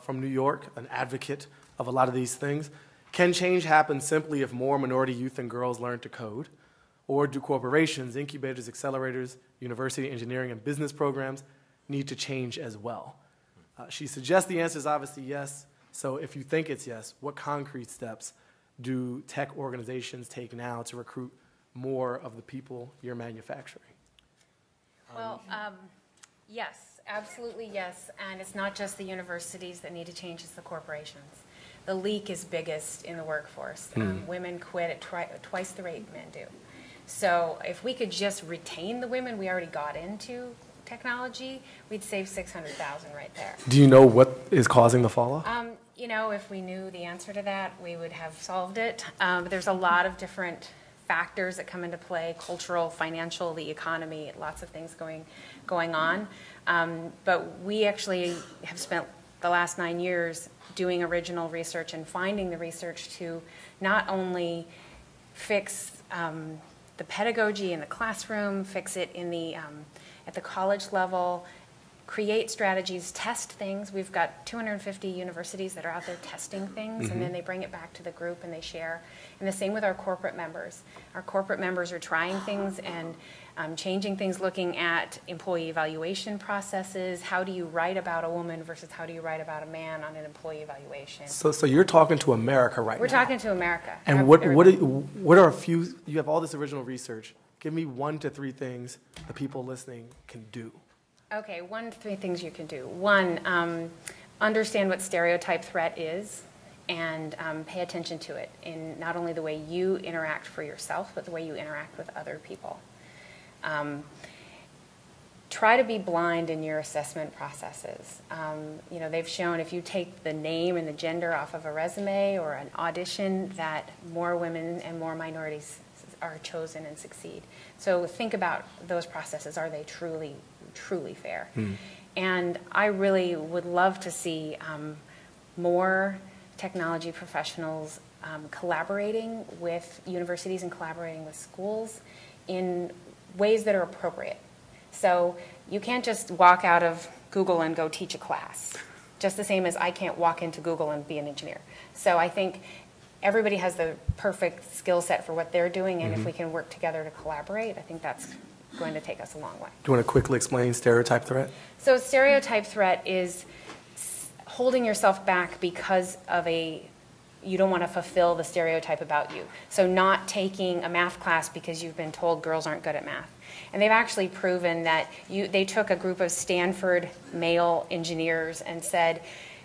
from New York, an advocate of a lot of these things. Can change happen simply if more minority youth and girls learn to code? Or do corporations, incubators, accelerators, university engineering, and business programs need to change as well? She suggests the answer is obviously yes. So if you think it's yes, what concrete steps do tech organizations take now to recruit more of the people you're manufacturing? Well, yes, absolutely yes. And it's not just the universities that need to change, it's the corporations. The leak is biggest in the workforce. Women quit at twice the rate men do. So if we could just retain the women we already got into technology, we'd save 600,000 right there. Do you know what is causing the fall off? If we knew the answer to that, we would have solved it. But there's a lot of different factors that come into play: cultural, financial, the economy, lots of things going on. But we actually have spent the last 9 years doing original research and finding the research to not only fix the pedagogy in the classroom, fix it in the at the college level, create strategies, test things. We've got 250 universities that are out there testing things, and then they bring it back to the group and they share. And the same with our corporate members. Our corporate members are trying things and changing things, looking at employee evaluation processes. How do you write about a woman versus how do you write about a man on an employee evaluation? So you're talking to America right now. We're talking to America. And what are a few, you have all this original research. Give me 1 to 3 things the people listening can do. Okay, 1 to 3 things you can do. 1, understand what stereotype threat is and pay attention to it in not only the way you interact for yourself, but the way you interact with other people. Try to be blind in your assessment processes. They've shown if you take the name and the gender off of a resume or an audition, that more women and more minorities are chosen and succeed. So think about those processes. Are they truly fair? And I really would love to see more technology professionals collaborating with universities and collaborating with schools in ways that are appropriate. So you can't just walk out of Google and go teach a class, just the same as I can't walk into Google and be an engineer. So I think everybody has the perfect skill set for what they're doing, and if we can work together to collaborate, I think that's going to take us a long way. Do you want to quickly explain stereotype threat? So stereotype threat is holding yourself back because of you don't want to fulfill the stereotype about you. So not taking a math class because you've been told girls aren't good at math. And they've actually proven that they took a group of Stanford male engineers and said,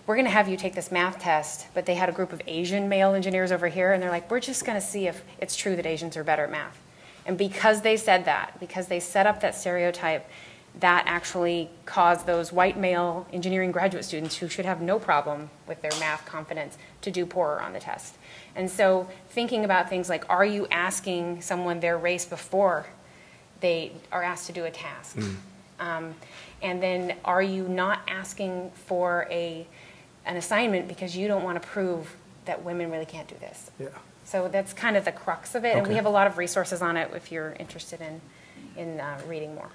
we're going to have you take this math test, but they had a group of Asian male engineers over here, and they're like, we're just going to see if it's true that Asians are better at math. And because they said that, because they set up that stereotype, that actually caused those white male engineering graduate students who should have no problem with their math confidence to do poorer on the test. And so thinking about things like, are you asking someone their race before they are asked to do a task? And then are you not asking for an assignment because you don't want to prove that women really can't do this? Yeah. So that's kind of the crux of it, and we have a lot of resources on it if you're interested in reading more.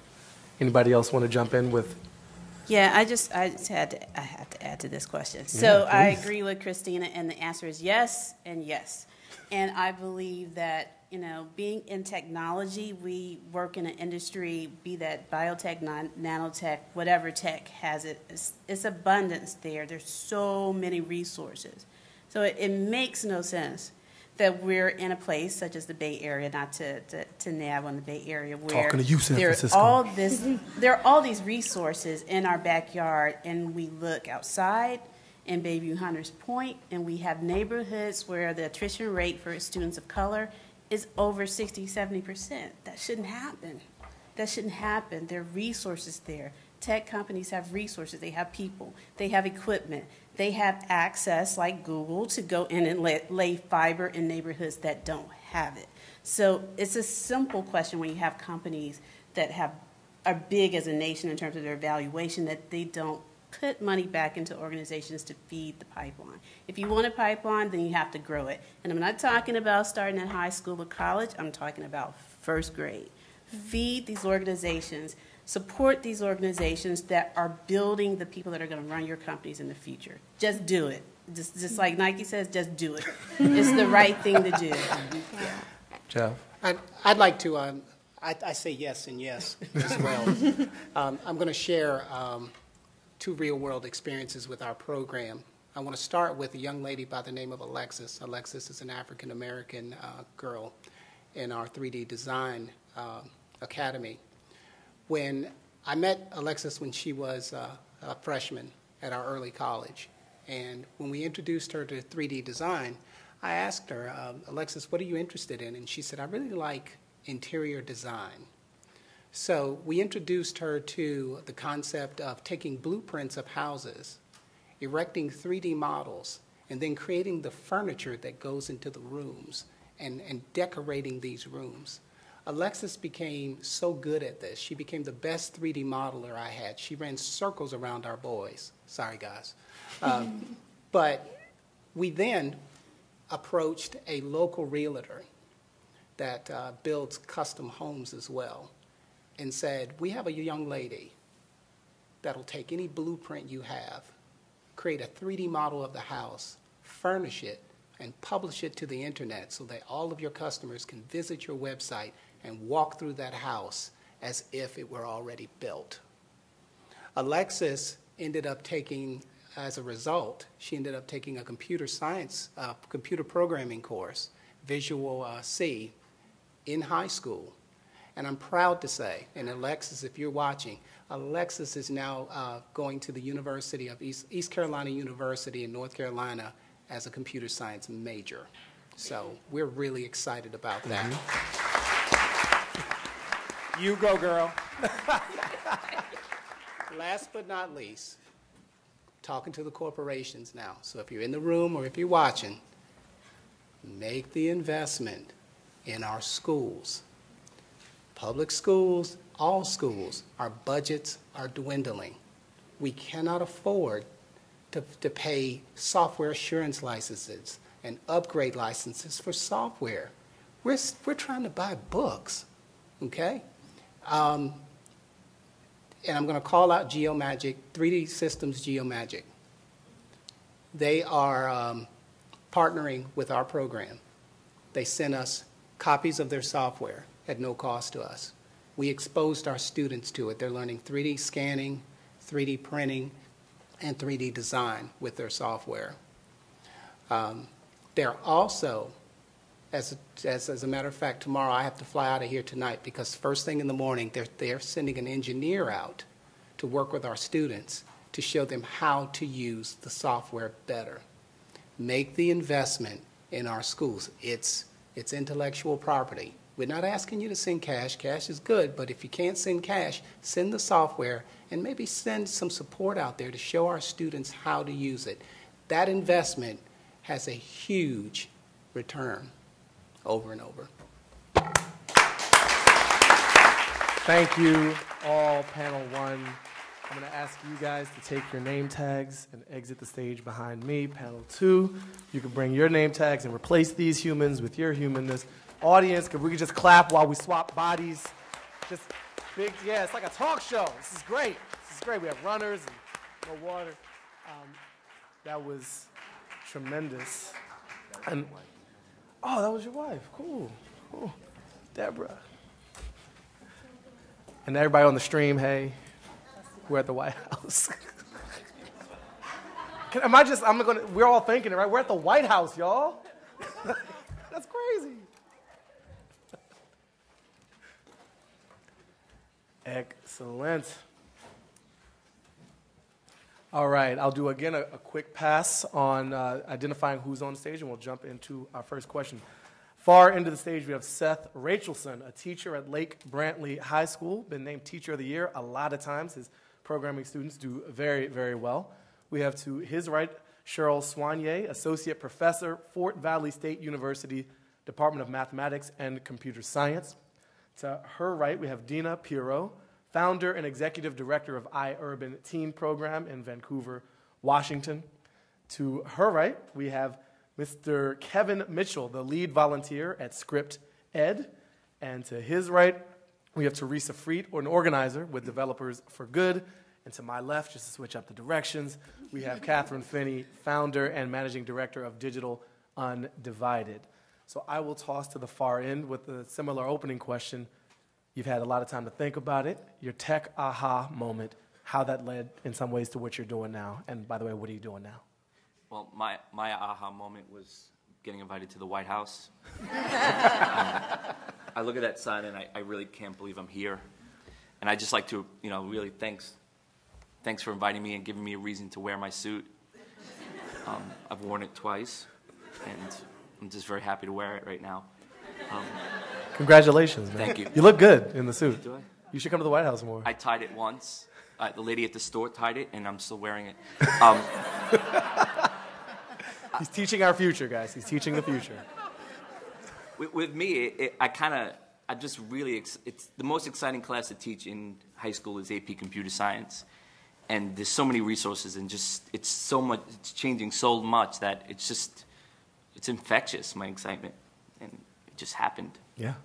Anybody else want to jump in with? Yeah, I have to add to this question. So I agree with Christina, and the answer is yes and yes. And I believe that being in technology, we work in an industry, be that biotech, nanotech, whatever tech has it, it's abundance there. There's so many resources. So it makes no sense that we're in a place such as the Bay Area, not to nab on the Bay Area, where Talking to you, San Francisco. There are all these resources in our backyard, and we look outside in Bayview Hunters Point, and we have neighborhoods where the attrition rate for students of color is over 60, 70%. That shouldn't happen. That shouldn't happen. There are resources there. Tech companies have resources. They have people. They have equipment. They have access, like Google, to go in and lay fiber in neighborhoods that don't have it. So it's a simple question when you have companies that are big as a nation in terms of their valuation, that they don't put money back into organizations to feed the pipeline. If you want a pipeline, then you have to grow it. And I'm not talking about starting in high school or college. I'm talking about first grade. Feed these organizations. Support these organizations that are building the people that are going to run your companies in the future. Just do it. Just like Nike says, just do it. It's the right thing to do. Jeff? I'd like to, I say yes and yes as well. I'm going to share 2 real-world experiences with our program. I want to start with a young lady by the name of Alexis. Alexis is an African-American girl in our 3D Design Academy. When I met Alexis when she was a freshman at our early college, and when we introduced her to 3D design, I asked her, Alexis, what are you interested in? And she said, I really like interior design. So we introduced her to the concept of taking blueprints of houses, erecting 3D models, and then creating the furniture that goes into the rooms and decorating these rooms. Alexis became so good at this. She became the best 3D modeler I had. She ran circles around our boys. Sorry, guys. But we then approached a local realtor that builds custom homes as well and said, we have a young lady that'll take any blueprint you have, create a 3D model of the house, furnish it, and publish it to the internet so that all of your customers can visit your website and walk through that house as if it were already built. Alexis ended up taking, as a result, she ended up taking a computer science, computer programming course, Visual C, in high school. And I'm proud to say, and Alexis, if you're watching, Alexis is now going to the University of East Carolina University in North Carolina as a computer science major. So we're really excited about that. You go, girl. Last but not least, talking to the corporations now. So if you're in the room or if you're watching, make the investment in our schools. Public schools, all schools, our budgets are dwindling. We cannot afford to pay software assurance licenses and upgrade licenses for software. We're trying to buy books, okay? And I'm going to call out Geomagic, 3D Systems Geomagic. They are partnering with our program. They sent us copies of their software at no cost to us. We exposed our students to it. They're learning 3D scanning, 3D printing, and 3D design with their software. They're also, as a matter of fact, tomorrow I have to fly out of here tonight because first thing in the morning, they're sending an engineer out to work with our students to show them how to use the software better. Make the investment in our schools. It's intellectual property. We're not asking you to send cash. Cash is good, but if you can't send cash, send the software and maybe send some support out there to show our students how to use it. That investment has a huge return over and over. Thank you, all panel one. I'm going to ask you guys to take your name tags and exit the stage behind me. Panel two, you can bring your name tags and replace these humans with your humanness. Audience, if we could just clap while we swap bodies. Just big, yeah, it's like a talk show. This is great. This is great. We have runners and no water. That was tremendous. And, oh, that was your wife. Cool. Oh, Deborah. And everybody on the stream, hey, we're at the White House. We're all thinking it, right? We're at the White House, y'all. That's crazy. Excellent. All right, I'll do again a quick pass on identifying who's on stage, and we'll jump into our first question. Far into the stage, we have Seth Rachelson, a teacher at Lake Brantley High School, been named Teacher of the Year a lot of times. His programming students do very, very well. We have to his right, Cheryl Soignier, Associate Professor, Fort Valley State University, Department of Mathematics and Computer Science. To her right, we have Dina Pirot, Founder and Executive Director of iUrban Teen Program in Vancouver, Washington. To her right, we have Mr. Kevin Mitchell, the lead volunteer at Script Ed. And to his right, we have Teresa Freet, an organizer with Developers for Good. And to my left, just to switch up the directions, we have Catherine Finney, founder and managing director of Digital Undivided. So I will toss to the far end with a similar opening question. You've had a lot of time to think about it. Your tech aha moment, how that led in some ways to what you're doing now. And by the way, what are you doing now? Well, my aha moment was getting invited to the White House. I look at that sign and I really can't believe I'm here. And I'd just like to, really thanks for inviting me and giving me a reason to wear my suit. I've worn it twice, and I'm just very happy to wear it right now. Congratulations, man. Thank you. You look good in the suit. Do I? You should come to the White House more. I tied it once. The lady at the store tied it, and I'm still wearing it. He's teaching our future, guys. He's teaching the future. With me, it's the most exciting class to teach in high school is AP Computer Science. And there's so many resources, and it's changing so much that it's infectious, my excitement. And it just happened. Yeah.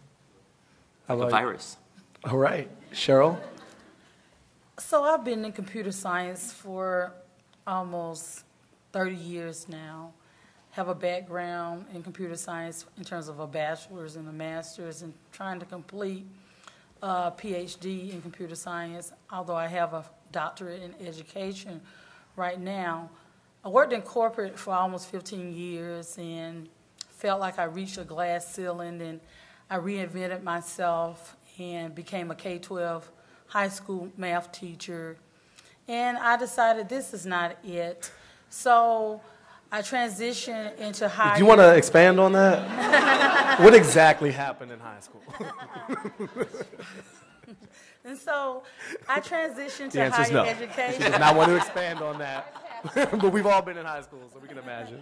Like a virus. All right. Cheryl? So I've been in computer science for almost 30 years now. Have a background in computer science in terms of a bachelor's and a master's, and trying to complete a PhD in computer science, although I have a doctorate in education right now. I worked in corporate for almost 15 years and felt like I reached a glass ceiling, and I reinvented myself and became a K-12 high school math teacher. And I decided this is not it. So I transitioned into higher... Do you want to expand on that? What exactly happened in high school? And so I transitioned to higher education. She does not want to expand on that. But we've all been in high school, so we can imagine.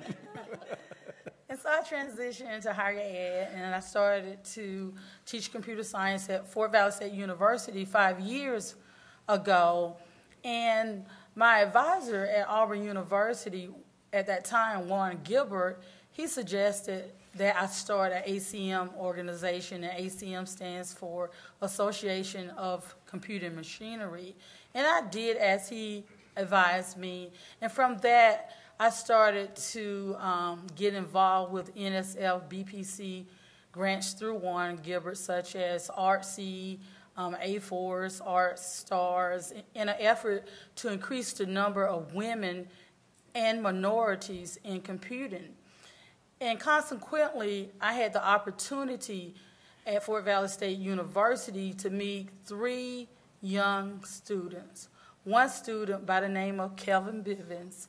And so I transitioned into higher ed, and I started to teach computer science at Fort Valley State University 5 years ago. And my advisor at Auburn University at that time, Warren Gilbert, he suggested that I start an ACM organization, and ACM stands for Association of Computing Machinery. And I did as he advised me. And from that, I started to get involved with NSF BPC grants through Warren Gilbert, such as ARTSE, A4s, Art Stars, in an effort to increase the number of women and minorities in computing. And consequently, I had the opportunity at Fort Valley State University to meet 3 young students. One student by the name of Kelvin Bivens,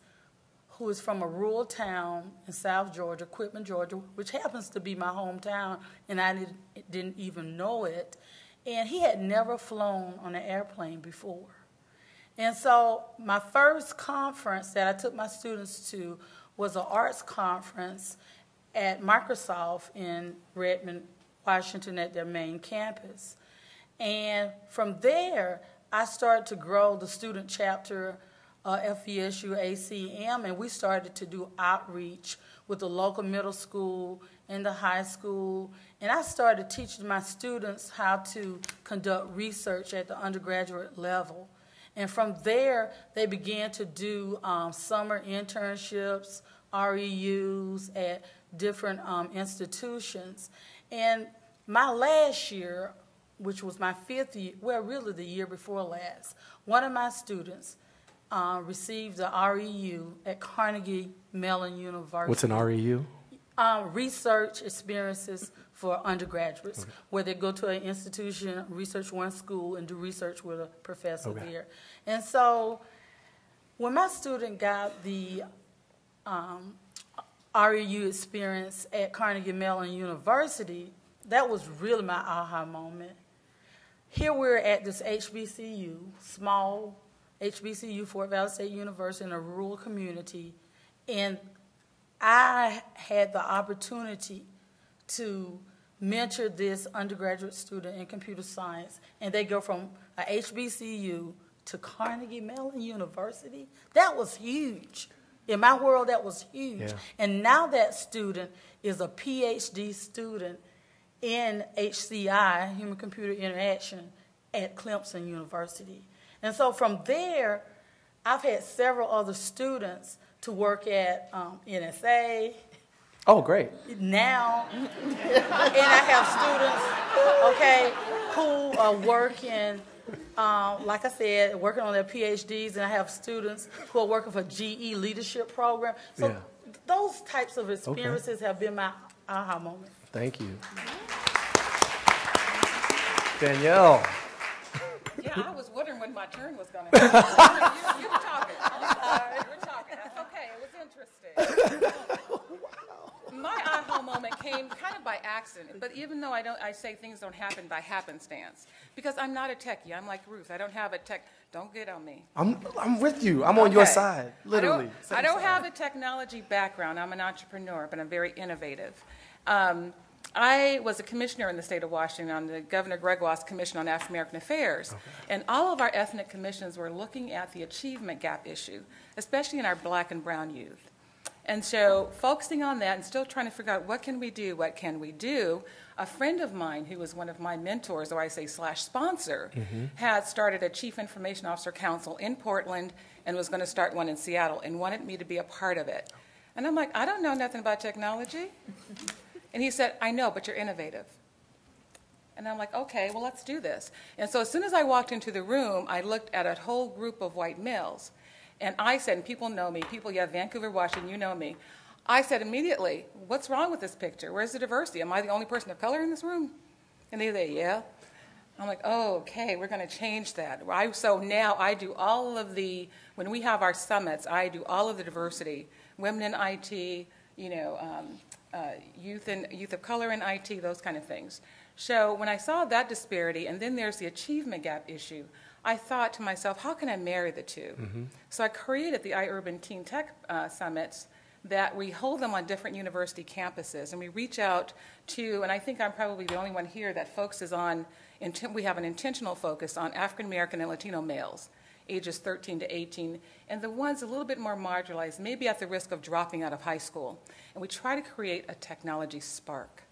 who is from a rural town in South Georgia, Quitman, Georgia, which happens to be my hometown, and I didn't even know it. And he had never flown on an airplane before. And so my first conference that I took my students to was an arts conference at Microsoft in Redmond, Washington, at their main campus. And from there, I started to grow the student chapter FVSU ACM, and we started to do outreach with the local middle school and the high school. And I started teaching my students how to conduct research at the undergraduate level. And from there, they began to do summer internships, REUs at different institutions. And my last year, which was my 5th year, well, really the year before last, one of my students received the REU at Carnegie Mellon University. What's an REU? Research experiences for undergraduates, where they go to an institution, research one school, and do research with a professor there. And so when my student got the REU experience at Carnegie Mellon University, that was really my aha moment. Here we're at this HBCU, small HBCU, Fort Valley State University, in a rural community, and I had the opportunity to mentor this undergraduate student in computer science, and they go from a HBCU to Carnegie Mellon University. That was huge. In my world, that was huge. Yeah. And now that student is a PhD student in HCI, Human Computer Interaction, at Clemson University. And so from there, I've had several other students to work at NSA. Oh, great. Now, and I have students, who are working, like I said, working on their PhDs, and I have students who are working for GE Leadership Program. So those types of experiences have been my aha moment. Thank you. Danielle. Yeah, I was wondering when my turn was going to happen. You were talking. You were talking. That's okay. It was interesting. My aha moment came kind of by accident, but even though I say things don't happen by happenstance, because I'm not a techie. I'm like Ruth. I don't have a tech. Don't get on me. I'm with you. I'm on your side, literally. I don't have a technology background. I'm an entrepreneur, but I'm very innovative. I was a commissioner in the state of Washington on the Governor Gregoire's Commission on African American Affairs, and all of our ethnic commissions were looking at the achievement gap issue, especially in our black and brown youth. And so focusing on that and still trying to figure out what can we do, a friend of mine who was one of my mentors, or I say /sponsor, had started a Chief Information Officer Council in Portland and was going to start one in Seattle and wanted me to be a part of it. And I'm like, I don't know nothing about technology. And he said, I know, but you're innovative. And I'm like, okay, well, let's do this. And so as soon as I walked into the room, I looked at a whole group of white males. And I said, and people know me, Vancouver, Washington, you know me. I said immediately, what's wrong with this picture? Where's the diversity? Am I the only person of color in this room? And they say, yeah. I'm like, oh, okay, we're going to change that. So now I do all of the, when we have our summits, I do all of the diversity, women in IT, youth of color in IT, those kind of things. So when I saw that disparity, and then there's the achievement gap issue, I thought to myself, how can I marry the two? So I created the iUrban Teen Tech Summits that we hold them on different university campuses, and we reach out to, and I think I'm probably the only one here that focuses on, we have an intentional focus on African American and Latino males, ages 13 to 18, and the ones a little bit more marginalized, maybe at the risk of dropping out of high school. And we try to create a technology spark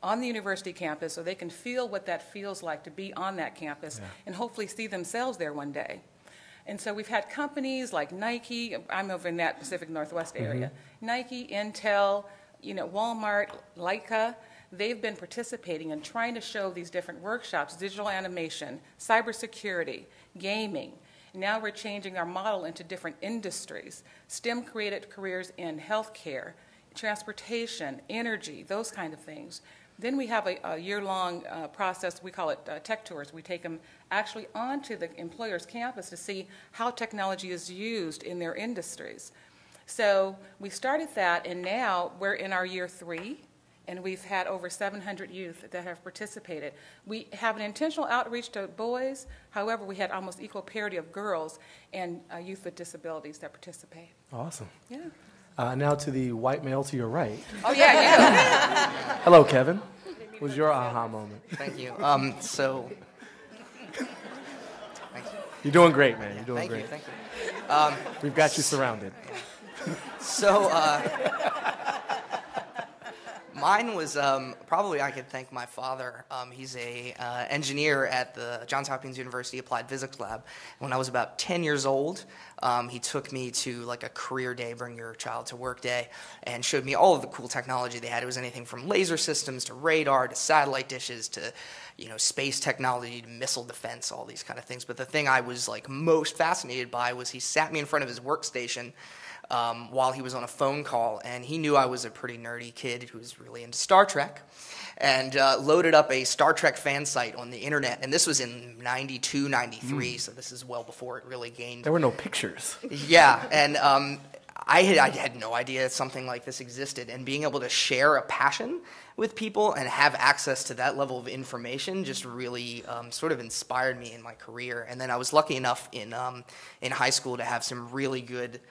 on the university campus so they can feel what that feels like to be on that campus and hopefully see themselves there one day. And so we've had companies like Nike, I'm over in that Pacific Northwest area, Nike, Intel, Walmart, Leica. They've been participating and trying to show these different workshops, digital animation, cybersecurity, gaming. Now we're changing our model into different industries, STEM-created careers in healthcare, transportation, energy, those kind of things. Then we have a year-long process, we call it tech tours. We take them actually onto the employer's campus to see how technology is used in their industries. So we started that, and now we're in our year 3, and we've had over 700 youth that have participated. We have an intentional outreach to boys. However, we had almost equal parity of girls and youth with disabilities that participate. Awesome. Yeah. Now to the white male to your right. Oh, yeah, yeah. Hello, Kevin. What was your aha moment? Thank you. You're doing great, man. You're doing great. Thank you. We've got you surrounded. So, Mine was probably I could thank my father. He's a engineer at the Johns Hopkins University Applied Physics Lab. When I was about 10 years old, he took me to like a career day, bring your child to work day, and showed me all of the cool technology they had. It was anything from laser systems to radar to satellite dishes to space technology to missile defense, all these kind of things. But the thing I was like most fascinated by was he sat me in front of his workstation while he was on a phone call, and he knew I was a pretty nerdy kid who was really into Star Trek, and loaded up a Star Trek fan site on the internet. And this was in 92, 93, so this is well before it really gained. There were no pictures. Yeah, and I had no idea something like this existed, and being able to share a passion with people and have access to that level of information just really sort of inspired me in my career. And then I was lucky enough in high school to have some really good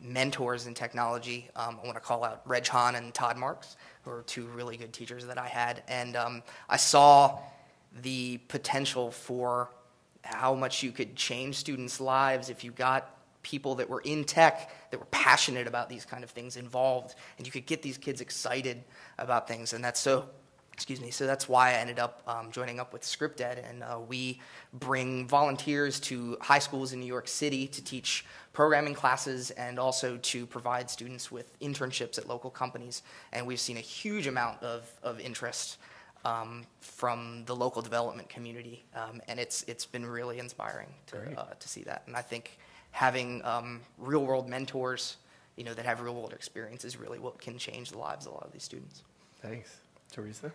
mentors in technology. I want to call out Reg Hahn and Todd Marks, who are two really good teachers that I had. And I saw the potential for how much you could change students' lives if you got people that were in tech, that were passionate about these kind of things involved, and you could get these kids excited about things. And that's so that's why I ended up joining up with ScriptEd, and we bring volunteers to high schools in New York City to teach programming classes and also to provide students with internships at local companies. And we've seen a huge amount of interest from the local development community, and it's been really inspiring to see that. And I think having real-world mentors, that have real-world experience is really what can change the lives of a lot of these students. Thanks. Teresa?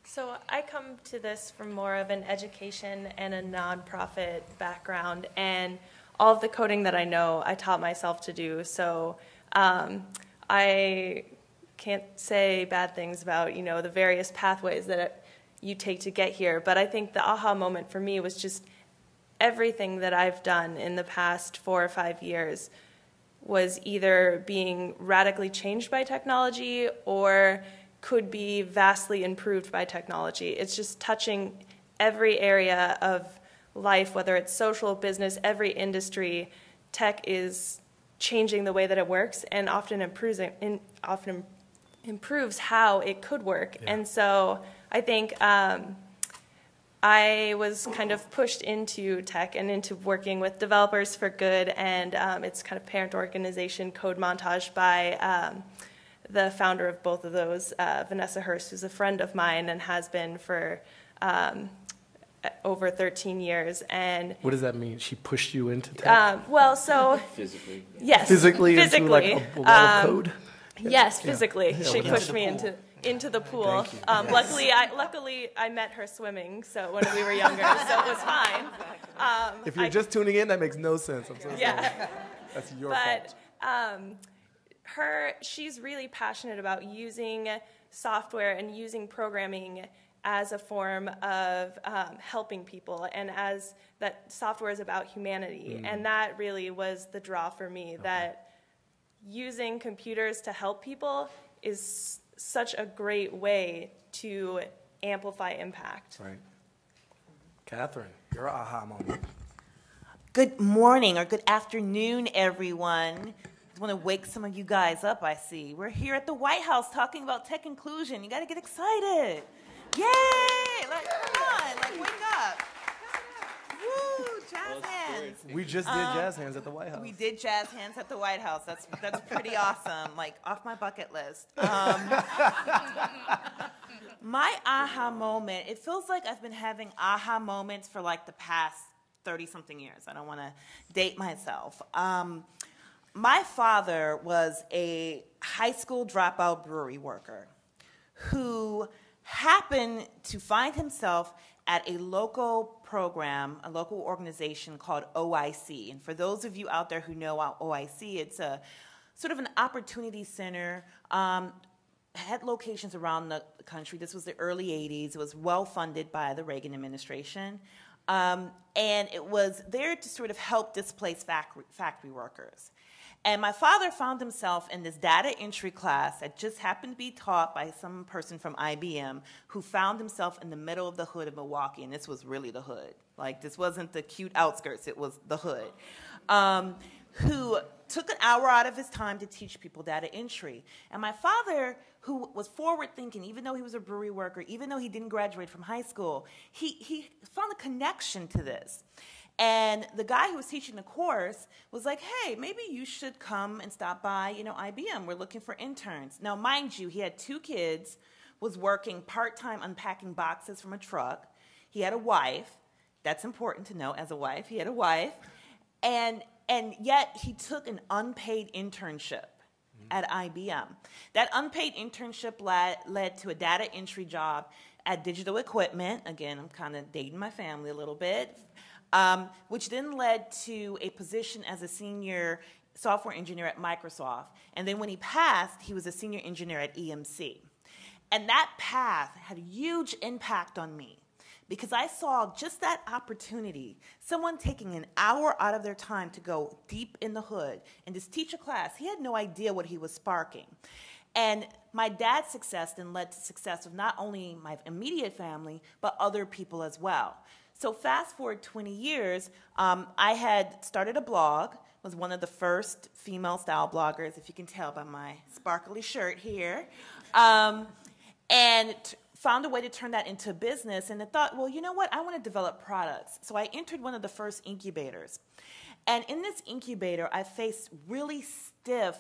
So I come to this from more of an education and a nonprofit background, and all of the coding that I know, I taught myself to do. So I can't say bad things about, the various pathways that you take to get here, but I think the aha moment for me was just everything that I've done in the past 4 or 5 years was either being radically changed by technology or could be vastly improved by technology. It's just touching every area of life, whether it's social, business, every industry. Tech is changing the way that it works and often improves how it could work. Yeah. And so I think I was kind of pushed into tech and into working with Developers for Good and its kind of parent organization, Code Montage, by the founder of both of those, Vanessa Hurst, who's a friend of mine and has been for over 13 years. And what does that mean? She pushed you into tech? Physically. Physically. Yes. Physically. Into like a wall of code? Yes, physically. Yeah. She pushed me into the pool. Luckily, I met her swimming. So when we were younger, so it was fine. If you're just tuning in, that makes no sense. I'm so sorry. That's your fault. She's really passionate about using software and using programming as a form of helping people, and as that software is about humanity. And that really was the draw for me, that using computers to help people is such a great way to amplify impact. Right. Catherine, your aha moment. Good morning or good afternoon, everyone. I want to wake some of you guys up, I see. We're here at the White House talking about tech inclusion. You got to get excited. Yay! Come on, wake up. Woo, jazz hands. We just did jazz hands at the White House. We did jazz hands at the White House. That's pretty awesome. Off my bucket list. My aha moment, it feels like I've been having aha moments for the past 30-something years. I don't want to date myself. My father was a high school dropout brewery worker who happened to find himself at a local program, a local organization called OIC. And for those of you out there who know OIC, it's a sort of an opportunity center, had locations around the country. This was the early 80s. It was well funded by the Reagan administration. And it was there to sort of help displaced factory workers. And my father found himself in this data entry class that just happened to be taught by some person from IBM who found himself in the middle of the hood of Milwaukee, and this was really the hood. This wasn't the cute outskirts, it was the hood. who took an hour out of his time to teach people data entry. And my father, who was forward thinking, even though he was a brewery worker, even though he didn't graduate from high school, he found a connection to this. And the guy who was teaching the course was like, hey, maybe you should come and stop by, IBM. We're looking for interns. Now, mind you, he had 2 kids, was working part-time unpacking boxes from a truck. He had a wife. That's important to know as a wife. He had a wife. And yet he took an unpaid internship at IBM. That unpaid internship led to a data entry job at Digital Equipment. Again, I'm kind of dating my family a little bit. Which then led to a position as a senior software engineer at Microsoft. And then when he passed, he was a senior engineer at EMC. And that path had a huge impact on me because I saw just that opportunity, someone taking an hour out of their time to go deep in the hood and just teach a class. He had no idea what he was sparking. And my dad's success then led to success of not only my immediate family, but other people as well. So fast forward 20 years, I had started a blog, was one of the first female style bloggers, if you can tell by my sparkly shirt here, and found a way to turn that into business. And I thought, well, you know what? I want to develop products. So I entered one of the first incubators. And in this incubator, I faced really stiff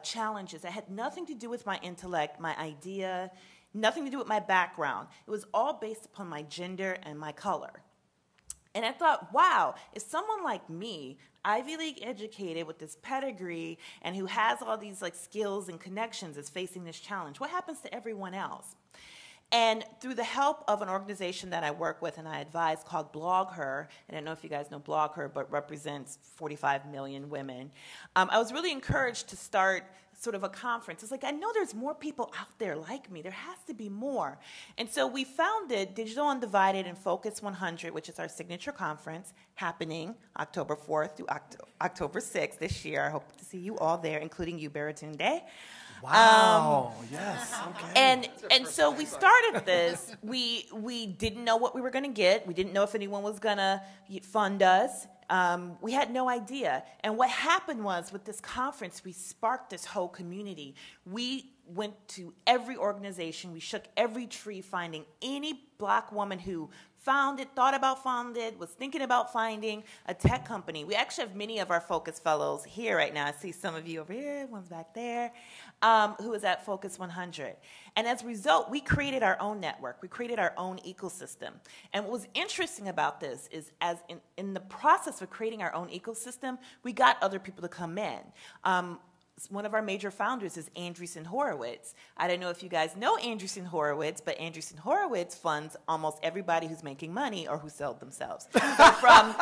challenges that had nothing to do with my intellect, my idea, nothing to do with my background. It was all based upon my gender and my color. And I thought, wow, if someone like me, Ivy League educated with this pedigree and who has all these skills and connections is facing this challenge, what happens to everyone else? And through the help of an organization that I work with and I advise called BlogHer, and I don't know if you guys know BlogHer, but represents 45 million women, I was really encouraged to start sort of a conference. It's like, I know there's more people out there like me. There has to be more. And so we founded Digital Undivided and Focus 100, which is our signature conference, happening October 4th through October 6th this year. I hope to see you all there, including you, Baratunde. Wow, yes, okay. And so we started this. We didn't know what we were going to get. We didn't know if anyone was going to fund us. We had no idea. And what happened was, with this conference, we sparked this whole community. We went to every organization. We shook every tree, finding any Black woman who founded, thought about founded, was thinking about finding a tech company. We actually have many of our Focus Fellows here right now. I see some of you over here, one's back there, who is at Focus 100. And as a result, we created our own network. We created our own ecosystem. And what was interesting about this is, as in the process of creating our own ecosystem, we got other people to come in. One of our major founders is Andreessen Horowitz. I don't know if you guys know Andreessen Horowitz, but Andreessen Horowitz funds almost everybody who's making money or who sold themselves. So from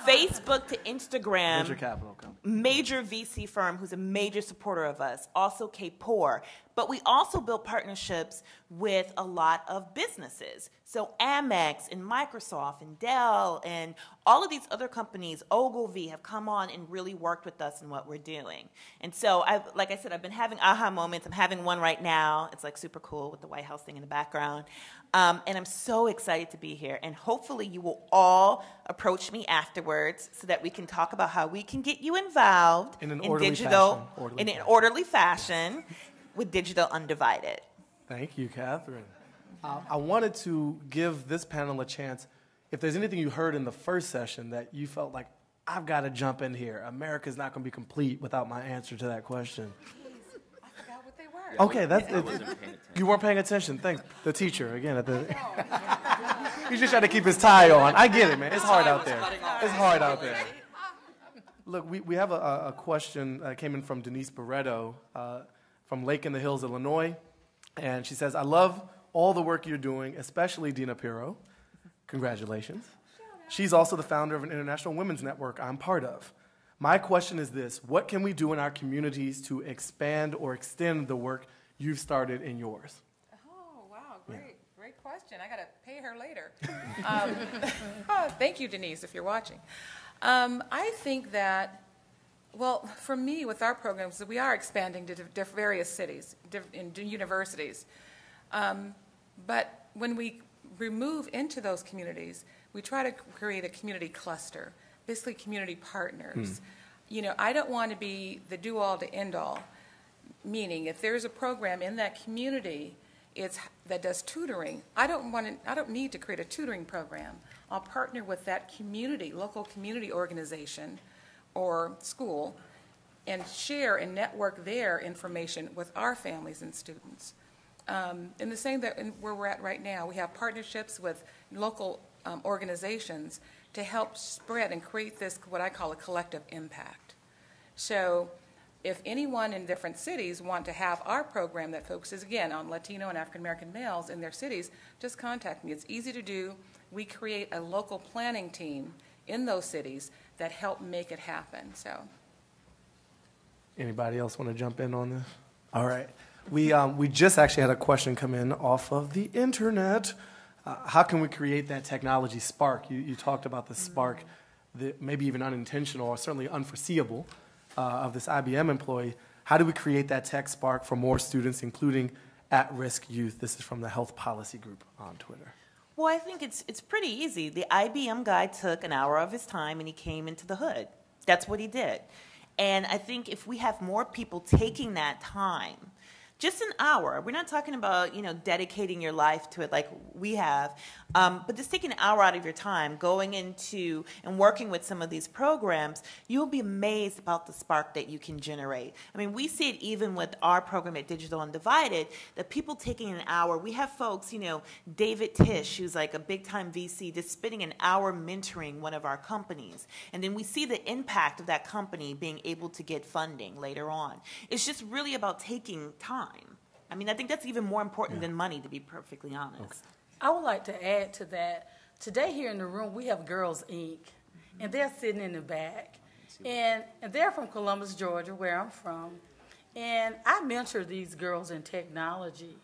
Facebook to Instagram, Major capital company. Major VC firm who's a major supporter of us, also Kapor. But we also built partnerships with a lot of businesses. So Amex and Microsoft and Dell and all of these other companies, Ogilvy, have come on and really worked with us in what we're doing. And so, like I said, I've been having aha moments. I'm having one right now. It's super cool with the White House thing in the background. And I'm so excited to be here. And hopefully you will all approach me afterwards so that we can talk about how we can get you involved in digital, in an orderly fashion with Digital Undivided. Thank you, Catherine. I wanted to give this panel a chance. If there's anything you heard in the first session that you felt like, I've got to jump in here. America's not going to be complete without my answer to that question. I forgot what they were. Okay, that's it. You weren't paying attention. Thanks. The teacher, again. He's just trying to keep his tie on. I get it, man. It's hard out there. It's hard out there. Look, we have a question that came in from Denise Barreto from Lake in the Hills, Illinois. And she says, I love all the work you're doing, especially Dina Pirro. Congratulations. She's also the founder of an international women's network I'm part of. My question is this: what can we do in our communities to expand or extend the work you've started in yours? Oh, wow, great question. I got to pay her later. Thank you, Denise, if you're watching. I think that, well, for me, with our programs, we are expanding to various cities, and universities. But when we move into those communities, we try to create a community cluster, basically community partners. I don't want to be the do-all to end-all, meaning if there's a program in that community that does tutoring, I don't need to create a tutoring program. I'll partner with that local community organization or school, and share and network their information with our families and students. In the same where we're at right now, we have partnerships with local organizations to help spread and create this, what I call a collective impact. So if anyone in different cities want to have our program that focuses, again, on Latino and African American males in their cities, just contact me. It's easy to do. We create a local planning team in those cities that help make it happen. So, anybody else want to jump in on this? All right. We just actually had a question come in off of the internet. How can we create that technology spark? You talked about the spark, that maybe even unintentional or certainly unforeseeable of this IBM employee. How do we create that tech spark for more students, including at-risk youth? This is from the Health Policy Group on Twitter. Well, I think it's pretty easy. The IBM guy took an hour of his time and he came into the hood. That's what he did. And I think if we have more people taking that time, just an hour, we're not talking about, dedicating your life to it like we have, but just take an hour out of your time going into and working with some of these programs, you'll be amazed about the spark that you can generate. I mean, we see it even with our program at Digital Undivided, that people taking an hour, we have folks, David Tish, who's like a big-time VC, just spending an hour mentoring one of our companies. And then we see the impact of that company being able to get funding later on. It's just really about taking time. I mean, I think that's even more important than money, to be perfectly honest. Okay. I would like to add to that. Today here in the room, we have Girls Inc., and they're sitting in the back. And they're from Columbus, Georgia, where I'm from. And I mentored these girls in technology.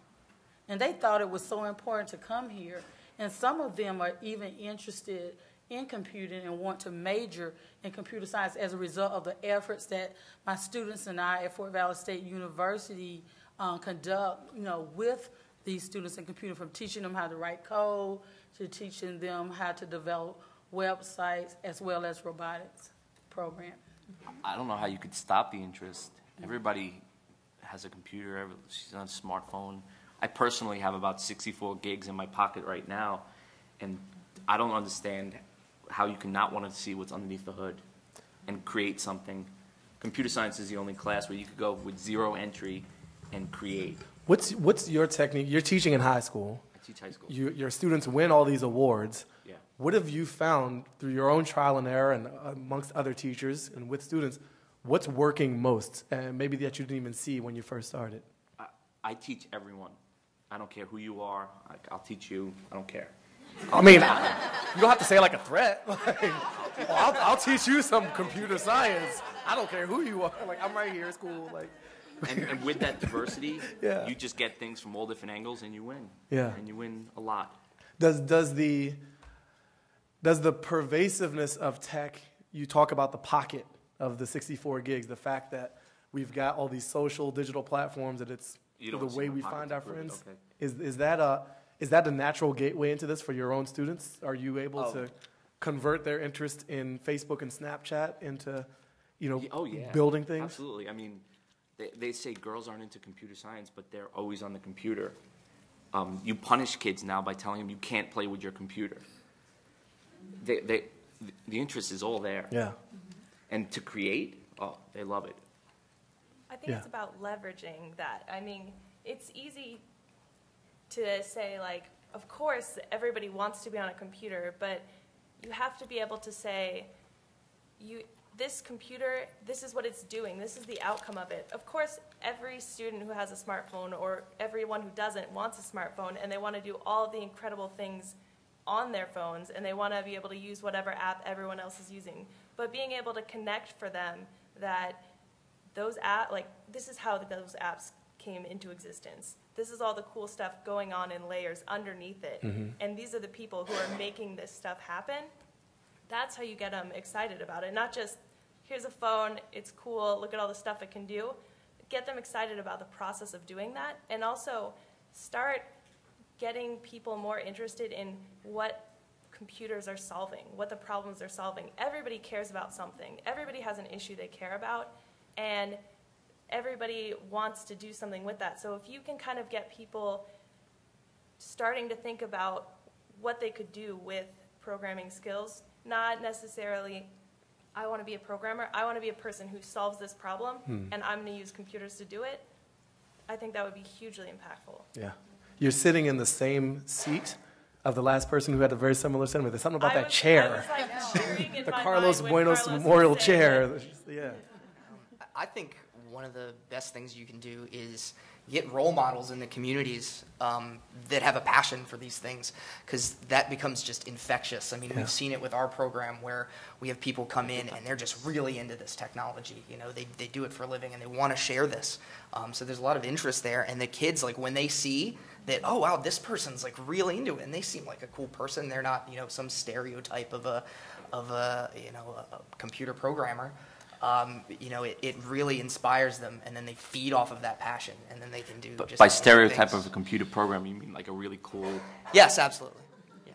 And they thought it was so important to come here. And some of them are even interested in computing and want to major in computer science as a result of the efforts that my students and I at Fort Valley State University conduct, with these students in computing, from teaching them how to write code to teaching them how to develop websites as well as robotics program. I don't know how you could stop the interest. Everybody has a computer. She's on a smartphone. I personally have about 64 gigs in my pocket right now, and I don't understand how you can not want to see what's underneath the hood and create something. Computer science is the only class where you could go with zero entry and create. What's your technique? You're teaching in high school. I teach high school. Your students win all these awards. Yeah. What have you found through your own trial and error and amongst other teachers and with students? What's working most, and maybe that you didn't even see when you first started? I teach everyone. I don't care who you are. I'll teach you. I don't care. I mean, you don't have to say it like a threat. I'll teach you some computer science. I don't care who you are. Like, I'm right here at school. Like, and with that diversity, yeah, you just get things from all different angles, and you win. Yeah, and you win a lot. Does the pervasiveness of tech? You talk about the pocket of the 64 gigs, the fact that we've got all these social digital platforms, that it's the way we find our friends. Okay. Is that a natural gateway into this for your own students? Are you able to convert their interest in Facebook and Snapchat into, building things? Absolutely. I mean, they say girls aren't into computer science, but they're always on the computer. You punish kids now by telling them you can't play with your computer. The interest is all there. Yeah. And to create, they love it. I think it's about leveraging that. I mean, it's easy to say, like, of course everybody wants to be on a computer, but you have to be able to say, this computer, this is what it's doing, this is the outcome of it. Of course, every student who has a smartphone, or everyone who doesn't, wants a smartphone, and they want to do all of the incredible things on their phones, and they want to be able to use whatever app everyone else is using. But being able to connect for them that those apps, like, this is how those apps came into existence. This is all the cool stuff going on in layers underneath it. Mm-hmm. And these are the people who are making this stuff happen. That's how you get them excited about it. Not just, here's a phone, it's cool, look at all the stuff it can do. Get them excited about the process of doing that, and also start getting people more interested in what computers are solving, what the problems they're solving. Everybody cares about something. Everybody has an issue they care about, and everybody wants to do something with that. So if you can kind of get people starting to think about what they could do with programming skills, not necessarily, I want to be a programmer, I want to be a person who solves this problem, and I'm going to use computers to do it, I think that would be hugely impactful. Yeah. You're sitting in the same seat of the last person who had a very similar sentiment. There's something about that chair. I was like cheering in The my Carlos mind when Buenos Carlos Memorial was saying chair. it. Yeah. I think one of the best things you can do is get role models in the communities that have a passion for these things, because that becomes just infectious. I mean, we've seen it with our program where we have people come in and they're just really into this technology. You know, they do it for a living and they want to share this. So there's a lot of interest there. And the kids, like when they see that, oh, wow, this person's like really into it and they seem like a cool person. They're not, you know, some stereotype of a computer programmer. You know, it really inspires them, and then they feed off of that passion, and then they can do just by stereotype things. of a computer program, you mean like a really cool... Yes, absolutely. Yeah.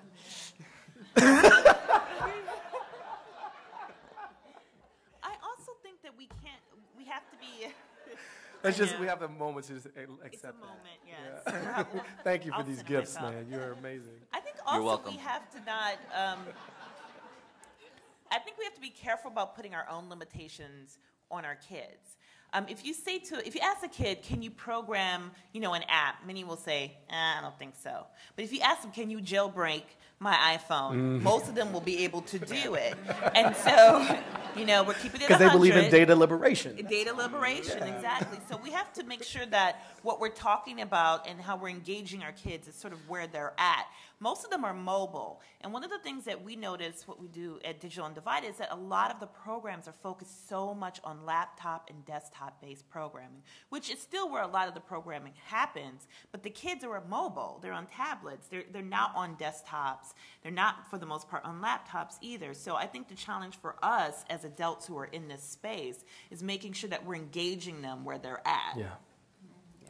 I also think that we have to be... That's just, we have a moment to just accept It's a moment, that. yes. Yeah. Thank you for I'll these center gifts, myself. man. You're amazing. I think also You're welcome. we have to not... I think we have to be careful about putting our own limitations on our kids. If you ask a kid, can you program, you know, an app? Many will say, I don't think so. But if you ask them, can you jailbreak my iPhone? Most of them will be able to do it. And so, you know, we're keeping it 100. Because they believe in data liberation. Data liberation, exactly. So we have to make sure that what we're talking about and how we're engaging our kids is sort of where they're at. Most of them are mobile. And one of the things that we notice, what we do at Digital Undivided, is that a lot of the programs are focused so much on laptop and desktop-based programming, which is still where a lot of the programming happens. But the kids are mobile. They're on tablets. They're not on desktops. They're not, for the most part, on laptops either. So I think the challenge for us as adults who are in this space is making sure that we're engaging them where they're at. Yeah.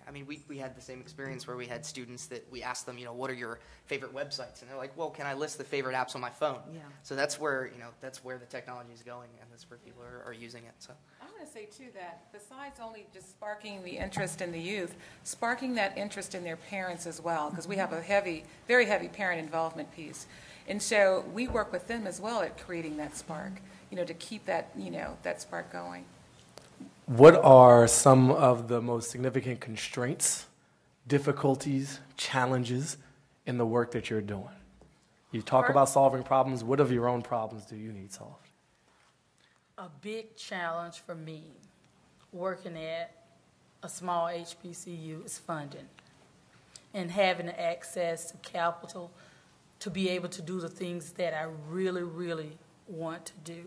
I mean, we had the same experience where we had students that we asked them, you know, what are your favorite websites? And they're like, well, can I list the favorite apps on my phone? Yeah. So that's where, you know, that's where the technology is going, and that's where people are using it. So I'm going to say, too, that besides only just sparking the interest in the youth, sparking that interest in their parents as well, because we have a very heavy parent involvement piece. And so we work with them as well at creating that spark, you know, to keep that, you know, that spark going. What are some of the most significant constraints, difficulties, challenges in the work that you're doing? You talk about solving problems. What of your own problems do you need solved? A big challenge for me working at a small HBCU is funding and having access to capital to be able to do the things that I really, really want to do.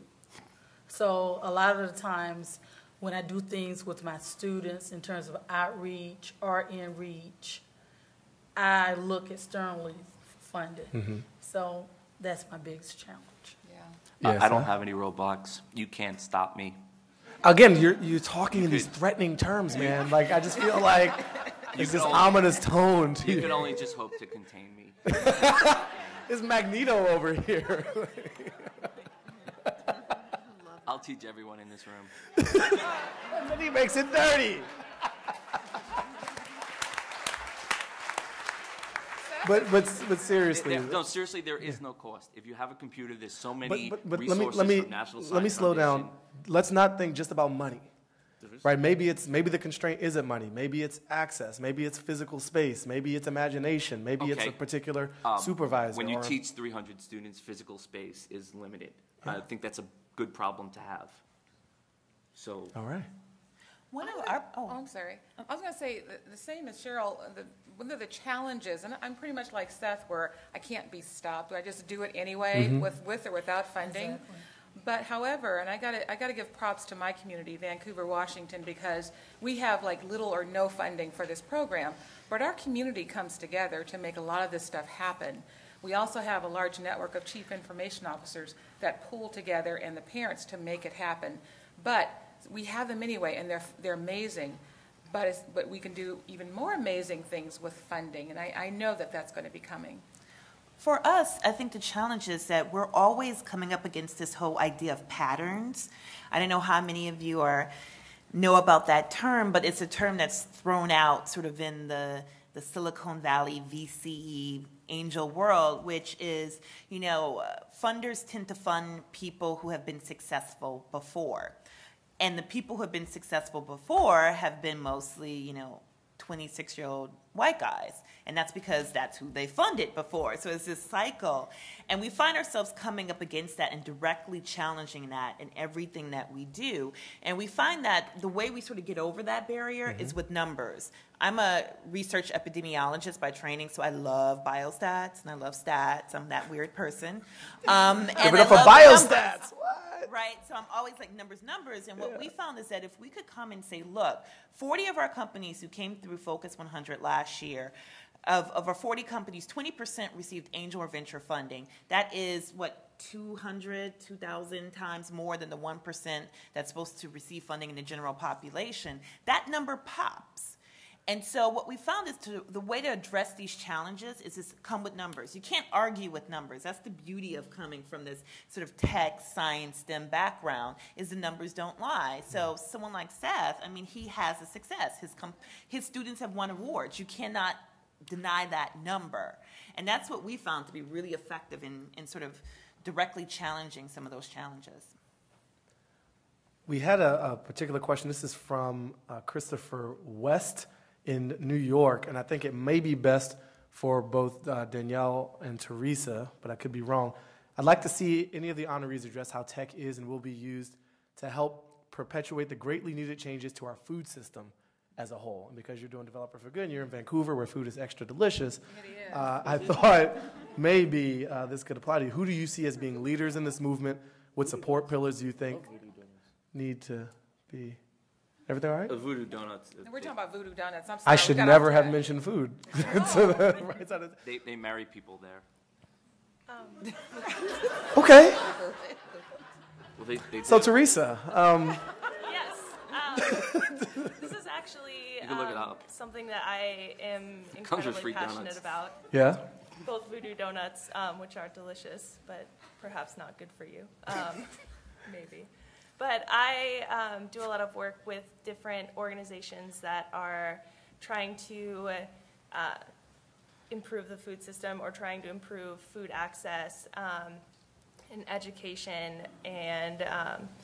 So a lot of the times when I do things with my students in terms of outreach or in-reach, I look externally for funding. So that's my biggest challenge. Yes, I don't have any roadblocks. You can't stop me. Again, you're talking in these threatening terms, man. Like, I just feel like it's this ominous tone to You can only just hope to contain me. It's Magneto over here. I'll teach everyone in this room. And then he makes it dirty. But seriously. No, seriously, there is no cost. If you have a computer, there's so many but resources let me from National Science let me slow down. Foundation. Let's not think just about money. Right? Maybe the constraint isn't money. Maybe it's access. Maybe it's physical space. Maybe it's imagination. Maybe it's a particular supervisor. When you teach 300 students, physical space is limited. Yeah. I think that's a good problem to have. So. All right. I'm sorry. I was going to say the same as Cheryl. One of the challenges, and I'm pretty much like Seth, where I can't be stopped. I just do it anyway, with or without funding. Exactly. But however, and I got to give props to my community, Vancouver, Washington, because we have like little or no funding for this program. But our community comes together to make a lot of this stuff happen. We also have a large network of chief information officers that pull together and the parents to make it happen. But we have them anyway, and they're amazing. But we can do even more amazing things with funding, and I know that that's going to be coming. For us, I think the challenge is that we're always coming up against this whole idea of patterns. I don't know how many of you know about that term, but it's a term that's thrown out sort of in the Silicon Valley VC angel world, which is, funders tend to fund people who have been successful before. And the people who have been successful before have been mostly, 26-year-old white guys. And that's because that's who they funded before. So it's this cycle. And we find ourselves coming up against that and directly challenging that in everything that we do. And we find that the way we sort of get over that barrier is with numbers. I'm a research epidemiologist by training, so I love biostats and I love stats. I'm that weird person. Give it up for biostats. Right, so I'm always like numbers. And what we found is that if we could come and say, look, 40 of our companies who came through Focus 100 last year, of our 40 companies, 20% received angel or venture funding. That is, 2,000 times more than the 1% that's supposed to receive funding in the general population. That number pops. And so what we found is the way to address these challenges is to come with numbers. You can't argue with numbers. That's the beauty of coming from this sort of tech, science, STEM background, is the numbers don't lie. So someone like Seth, he has a success. His students have won awards. You cannot deny that number. And that's what we found to be really effective in sort of directly challenging some of those challenges. We had a particular question. This is from Christopher West in New York, and I think it may be best for both Danielle and Teresa, but I could be wrong. I'd like to see any of the honorees address how tech is and will be used to help perpetuate the greatly needed changes to our food system as a whole. And because you're doing Developer for Good and you're in Vancouver where food is extra delicious, I thought maybe this could apply to you. Who do you see as being leaders in this movement? What support pillars do you think need to be... Everything all right? Voodoo Donuts. We're talking about Voodoo Donuts. I'm sorry. I should never have mentioned food. They marry people there. Okay. Well, they so, Teresa. Yes. This is actually something that I am incredibly passionate about. Yeah? Both Voodoo Donuts, which are delicious, but perhaps not good for you. Maybe. But I do a lot of work with different organizations that are trying to improve the food system or trying to improve food access and education and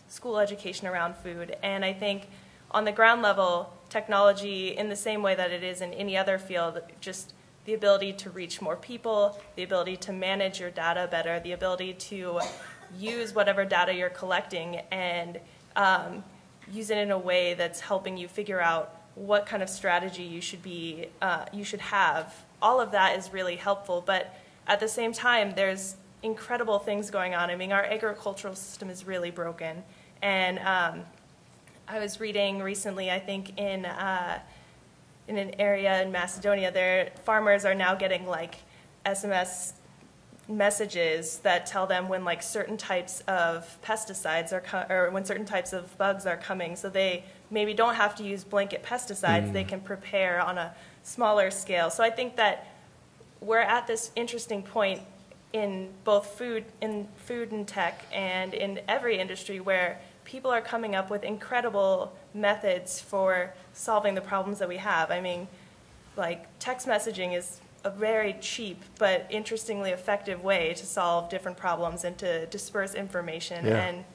school education around food. And I think on the ground level, technology, in the same way that it is in any other field, just the ability to reach more people, the ability to manage your data better, the ability to use whatever data you're collecting and use it in a way that's helping you figure out what kind of strategy you should have. All of that is really helpful, but at the same time, there's incredible things going on. Our agricultural system is really broken, and I was reading recently, I think in an area in Macedonia, their farmers are now getting SMS messages that tell them when certain types of pesticides or when certain types of bugs are coming, so they maybe don't have to use blanket pesticides. They can prepare on a smaller scale. So I think that we're at this interesting point in both food and tech and in every industry where people are coming up with incredible methods for solving the problems that we have. Text messaging is a very cheap but interestingly effective way to solve different problems and to disperse information and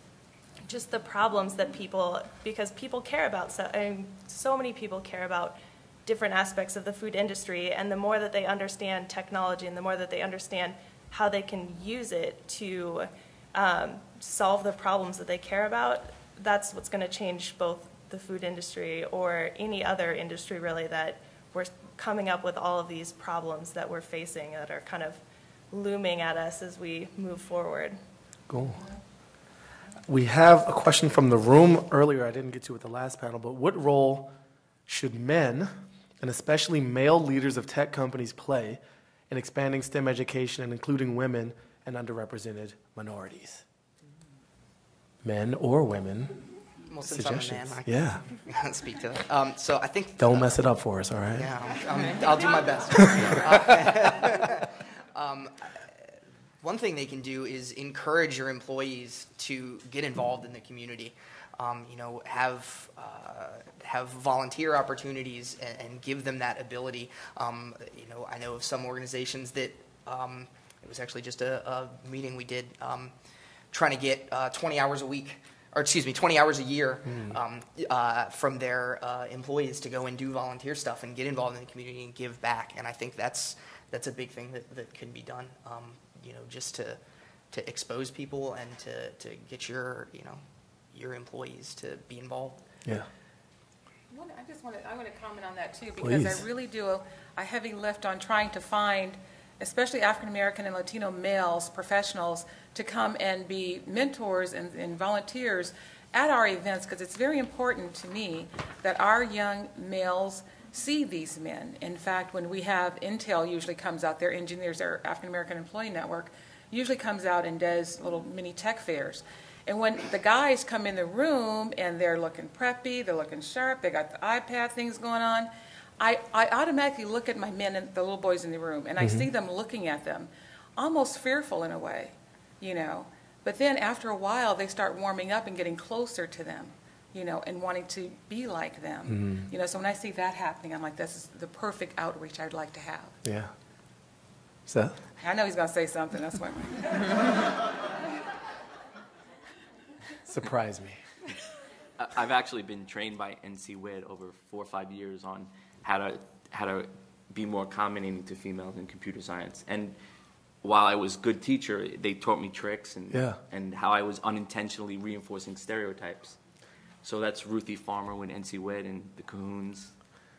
just the problems that because people care about, so many people care about different aspects of the food industry, and the more that they understand technology and the more that they understand how they can use it to solve the problems that they care about, that's what's going to change both the food industry or any other industry really, that we're coming up with all of these problems that we're facing that are kind of looming at us as we move forward. Cool. We have a question from the room earlier I didn't get to with the last panel, but what role should men, and especially male leaders of tech companies, play in expanding STEM education and including women and underrepresented minorities? Men or women? Well, since I'm a man, I can speak to that. So I think... Don't mess it up for us, all right? Yeah, I'll do my best. one thing they can do is encourage your employees to get involved in the community. Have volunteer opportunities and give them that ability. I know of some organizations that it was actually just a meeting we did trying to get 20 hours a week, or 20 hours a year from their employees to go and do volunteer stuff and get involved in the community and give back. And I think that's a big thing that can be done, just to expose people and to get your employees to be involved. Yeah. I want to comment on that too, because I really do a heavy lift on trying to find, especially African American and Latino males, professionals, to come and be mentors and volunteers at our events, because it's very important to me that our young males see these men. In fact, when we have Intel usually comes out, their engineers, their African American Employee Network, usually comes out and does little mini tech fairs. And when the guys come in the room and they're looking preppy, they're looking sharp, they got the iPad things going on, I automatically look at my men and the little boys in the room, and I see them looking at them, almost fearful in a way, But then after a while, they start warming up and getting closer to them, and wanting to be like them. So when I see that happening, I'm like, this is the perfect outreach I'd like to have. Yeah. Seth? I know he's going to say something, that's why. Surprise me. I've actually been trained by NC WIT over 4 or 5 years on how to be more accommodating to females in computer science. And while I was a good teacher, they taught me tricks and how I was unintentionally reinforcing stereotypes. So that's Ruthie Farmer with NC WIT and the Cahoons.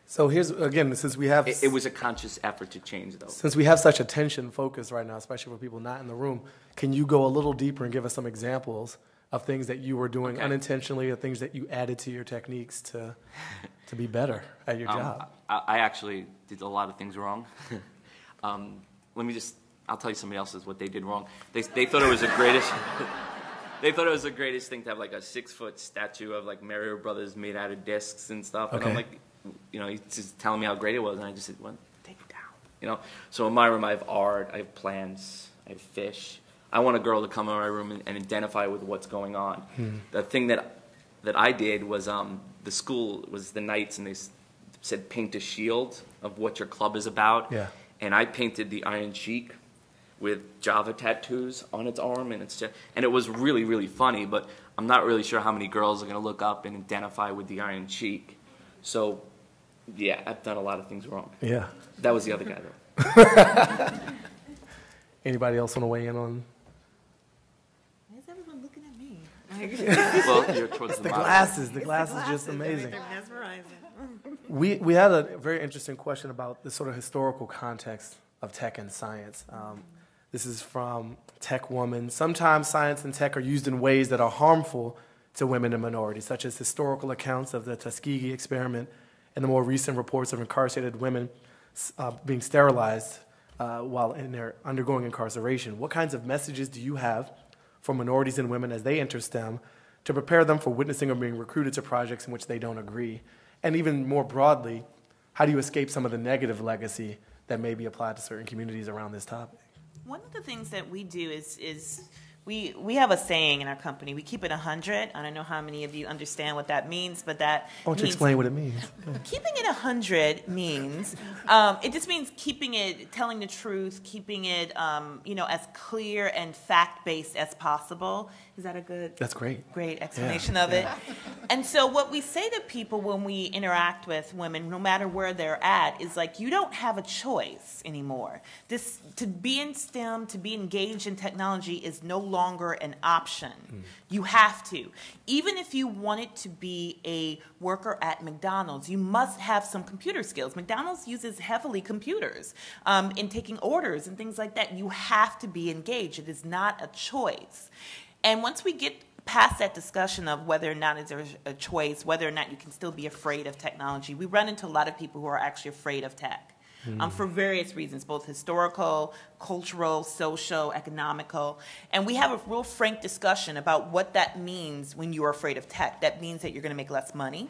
So here's, again, since we have... It was a conscious effort to change, though. Since we have such attention focus right now, especially for people not in the room, can you go a little deeper and give us some examples of things that you were doing unintentionally, or things that you added to your techniques to be better at your job? I actually did a lot of things wrong. I'll tell you somebody else's what they did wrong. They thought it was the greatest. They thought it was the greatest thing to have like a 6-foot statue of like Mario Brothers made out of discs and stuff. And I'm like, he's just telling me how great it was, and I just said, well, take it down. So in my room, I have art, I have plants, I have fish. I want a girl to come in my room and identify with what's going on. The thing that I did was the school was the Knights, and they said paint a shield of what your club is about. Yeah. And I painted the Iron Sheik with Java tattoos on its arm, and it was really, really funny, but I'm not really sure how many girls are going to look up and identify with the Iron Sheik. So, yeah, I've done a lot of things wrong. Yeah. That was the other guy, though. Anybody else want to weigh in on? Why is everyone looking at me? Well, you're towards the glasses. The glasses are just amazing. They're mesmerizing. We had a very interesting question about the sort of historical context of tech and science. This is from Tech Woman. Sometimes science and tech are used in ways that are harmful to women and minorities, such as historical accounts of the Tuskegee experiment and the more recent reports of incarcerated women being sterilized while they're undergoing incarceration. What kinds of messages do you have for minorities and women as they enter STEM to prepare them for witnessing or being recruited to projects in which they don't agree? And even more broadly, how do you escape some of the negative legacy that may be applied to certain communities around this topic? One of the things that we do is we have a saying in our company. We keep it 100. I don't know how many of you understand what that means, but that Why don't you explain what it means? Keeping it 100 means, it just means keeping it, telling the truth, keeping it, as clear and fact-based as possible. Is that a good? That's great. Great explanation of it. And so what we say to people when we interact with women, no matter where they're at, is like, you don't have a choice anymore. To be in STEM, to be engaged in technology is no longer an option. You have to. Even if you wanted to be a worker at McDonald's, you must have some computer skills. McDonald's uses heavily computers in taking orders and things like that. You have to be engaged. It is not a choice. And once we get past that discussion of whether or not is there a choice, whether or not you can still be afraid of technology, we run into a lot of people who are actually afraid of tech. For various reasons, both historical, cultural, social, economical. And we have a real frank discussion about what that means when you're afraid of tech. That means that you're going to make less money.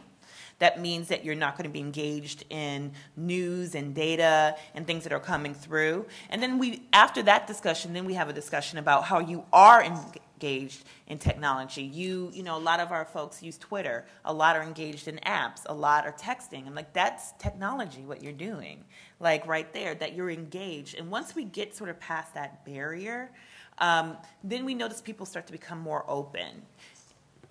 That means that you're not going to be engaged in news and data and things that are coming through. And then after that discussion, then we have a discussion about how you are engaged in technology. You know, a lot of our folks use Twitter. A lot are engaged in apps. A lot are texting. I'm like, that's technology, what you're doing. Like right there, that you're engaged. And once we get sort of past that barrier, then we notice people start to become more open,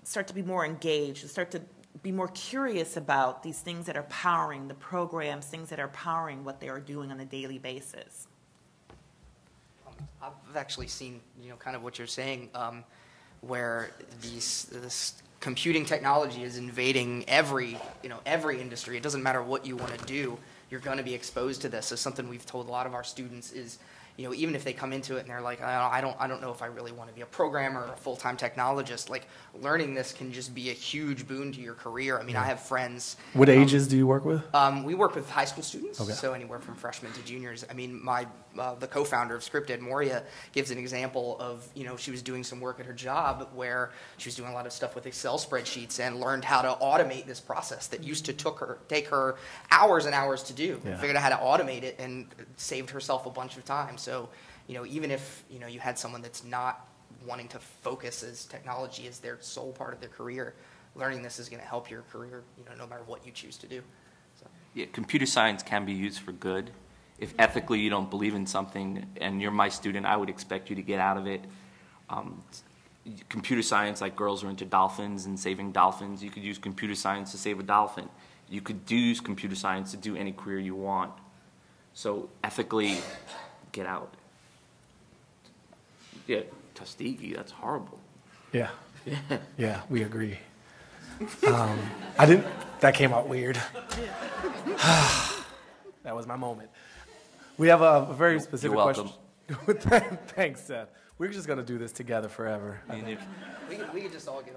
start to be more engaged, start to be more curious about these things that are powering the programs, things that are powering what they are doing on a daily basis. I've actually seen, you know, kind of what you're saying, where this computing technology is invading every industry. It doesn't matter what you want to do, you're going to be exposed to this. So something we've told a lot of our students is, you know, even if they come into it and they're like, I don't know if I really want to be a programmer or a full-time technologist, like learning this can just be a huge boon to your career. I mean, I have friends. What ages do you work with? We work with high school students, okay. So anywhere from freshmen to juniors. I mean, the co-founder of ScriptEd, Moria, gives an example of, you know, she was doing some work at her job where she was doing a lot of stuff with Excel spreadsheets and learned how to automate this process that used to take her hours and hours to do. Yeah. Figured out how to automate it and saved herself a bunch of time. So, you know, even if, you know, you had someone that's not wanting to focus as technology as their sole part of their career, learning this is going to help your career, you know, no matter what you choose to do. So. Yeah, computer science can be used for good. If ethically you don't believe in something and you're my student, I would expect you to get out of it. Computer science, like girls are into dolphins and saving dolphins, you could use computer science to save a dolphin. You could use computer science to do any career you want. So ethically, get out. Yeah, Tuskegee, that's horrible. Yeah. Yeah, we agree. That came out weird. That was my moment. We have a very specific question. Thanks, Seth. We're just going to do this together forever. We could just all get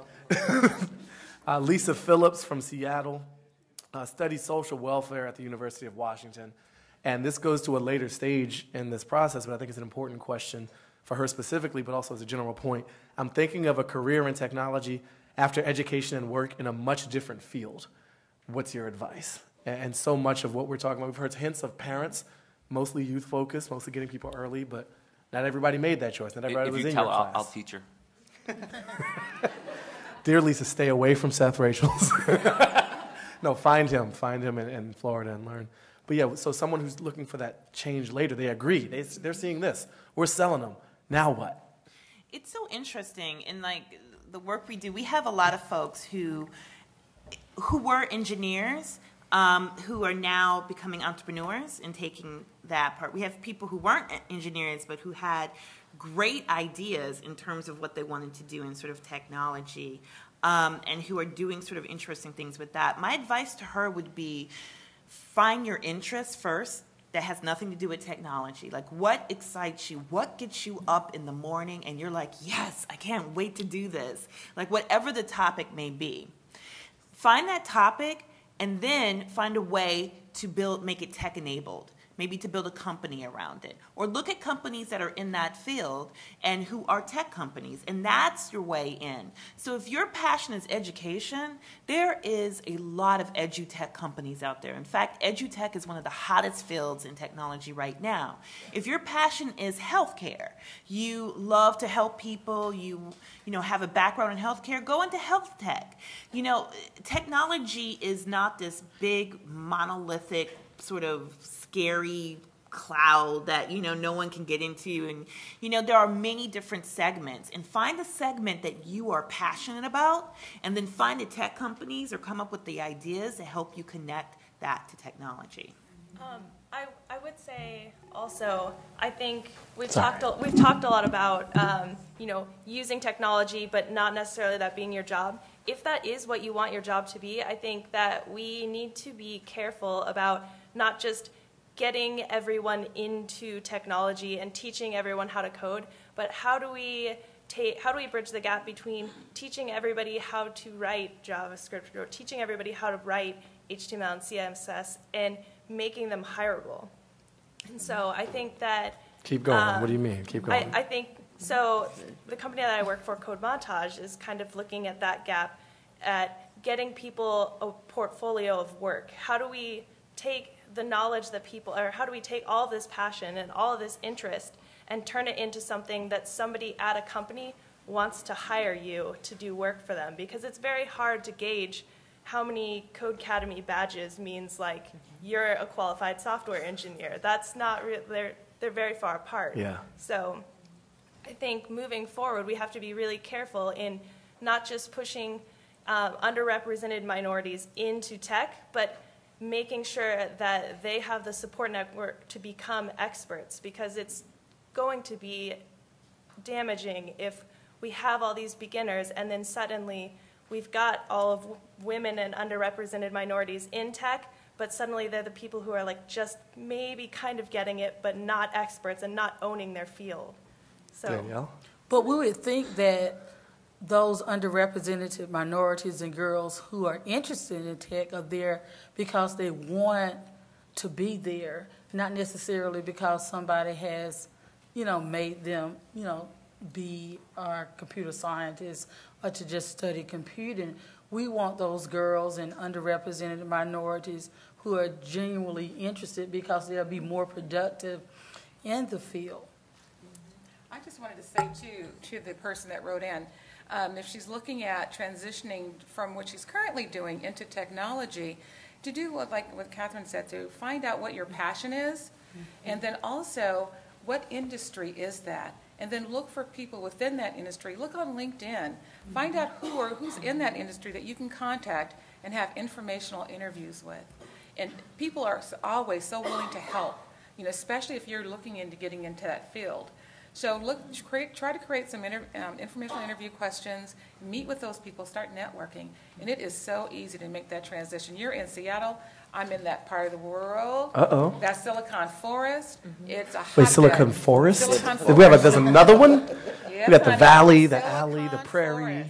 on. Lisa Phillips from Seattle studies social welfare at the University of Washington. And this goes to a later stage in this process, but I think it's an important question for her specifically, but also as a general point. I'm thinking of a career in technology after education and work in a much different field. What's your advice? And so much of what we're talking about, we've heard hints of parents, mostly youth focused, mostly getting people early, but not everybody made that choice. Not everybody was in your class. I'll teach her. Dear Lisa, stay away from Seth Rachel's. No, find him in Florida and learn. But yeah, so someone who's looking for that change later, they agree. They're seeing this. We're selling them. Now what? It's so interesting in like the work we do. We have a lot of folks who were engineers, who are now becoming entrepreneurs and taking that part. We have people who weren't engineers but who had great ideas in terms of what they wanted to do in sort of technology, and who are doing sort of interesting things with that. My advice to her would be find your interest first that has nothing to do with technology. Like what excites you? What gets you up in the morning and you're like, yes, I can't wait to do this. Like whatever the topic may be. Find that topic and then find a way to make it tech-enabled, maybe to build a company around it. Or look at companies that are in that field and who are tech companies, and that's your way in. So if your passion is education, there is a lot of edutech companies out there. In fact, edutech is one of the hottest fields in technology right now. If your passion is healthcare, you love to help people, you have a background in healthcare, go into health tech. You know, technology is not this big monolithic sort of scary cloud that no one can get into, and there are many different segments, and find a segment that you are passionate about and then find the tech companies or come up with the ideas to help you connect that to technology. I would say also, I think we've talked a lot about using technology, but not necessarily that being your job. If that is what you want your job to be, I think that we need to be careful about not just getting everyone into technology and teaching everyone how to code, but how do we bridge the gap between teaching everybody how to write JavaScript or teaching everybody how to write HTML and CSS and making them hireable? And so I think that... Keep going. What do you mean? Keep going. I think, so the company that I work for, Code Montage, is kind of looking at that gap at getting people a portfolio of work? How do we take the knowledge that people, or how do we take all this passion and all of this interest and turn it into something that somebody at a company wants to hire you to do work for them? Because it's very hard to gauge how many Codecademy badges means like you're a qualified software engineer. That's not they're very far apart. Yeah. So I think moving forward, we have to be really careful in not just pushing underrepresented minorities into tech, but making sure that they have the support network to become experts, because it's going to be damaging if we have all these beginners and then suddenly we've got all of women and underrepresented minorities in tech, but suddenly they're the people who are like just maybe kind of getting it, but not experts and not owning their field. So, Danielle? But we would think that those underrepresented minorities and girls who are interested in tech are there because they want to be there, not necessarily because somebody has, made them, be our computer scientists or to just study computing. We want those girls and underrepresented minorities who are genuinely interested because they'll be more productive in the field. I just wanted to say, to the person that wrote in, if she's looking at transitioning from what she's currently doing into technology, to do like what Catherine said, to find out what your passion is, and then also what industry is that, and then look for people within that industry. Look on LinkedIn. Find out who's in that industry that you can contact and have informational interviews with. And people are always so willing to help, especially if you're looking into getting into that field. So try to create some informational interview questions, meet with those people, start networking. And it is so easy to make that transition. You're in Seattle. I'm in that part of the world. Uh-oh. That's Silicon Forest. It's a hotbed. Wait, Silicon Forest? Silicon Forest. There's another one? Yes, We got the valley, the Silicon alley, the prairie.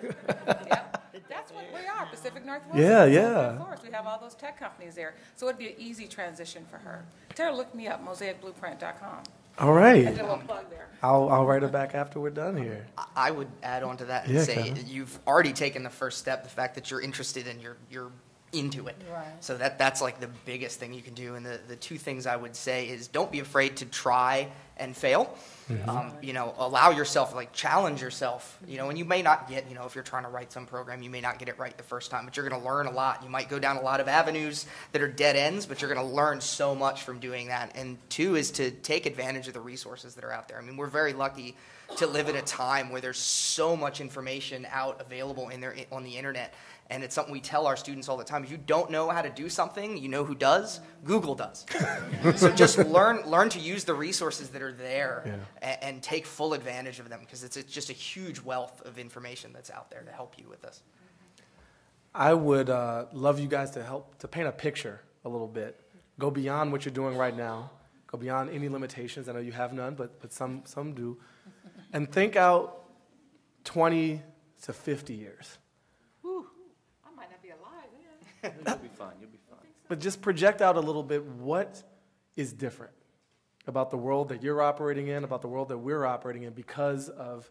Yep. That's what we are, Pacific Northwest. Yeah, yeah. Silicon Forest. We have all those tech companies there. So it'd be an easy transition for her. Tell her, look me up, mosaicblueprint.com. All right. I did a little plug there. I'll write it back after we're done here. I would add on to that and Yeah, say Kevin. you've already taken the first step, the fact that you're interested and you're into it. Right. So that's like the biggest thing you can do. And the two things I would say is don't be afraid to try and fail. Allow yourself, challenge yourself, and you may not get, if you're trying to write some program, you may not get it right the first time, but you're going to learn a lot. You might go down a lot of avenues that are dead ends, but you're going to learn so much from doing that. And two is to take advantage of the resources that are out there. I mean, we're very lucky to live at a time where there's so much information out available on the internet. And it's something we tell our students all the time. If you don't know how to do something, you know who does? Google does. So just learn to use the resources that are there and take full advantage of them, because it's just a huge wealth of information that's out there to help you with this. I would love you guys to help to paint a picture a little bit. Go beyond what you're doing right now. Go beyond any limitations. I know you have none, but some do. And think out 20 to 50 years. You'll be fine. You'll be fine. But just project out a little bit what is different about the world that you're operating in, about the world that we're operating in, because of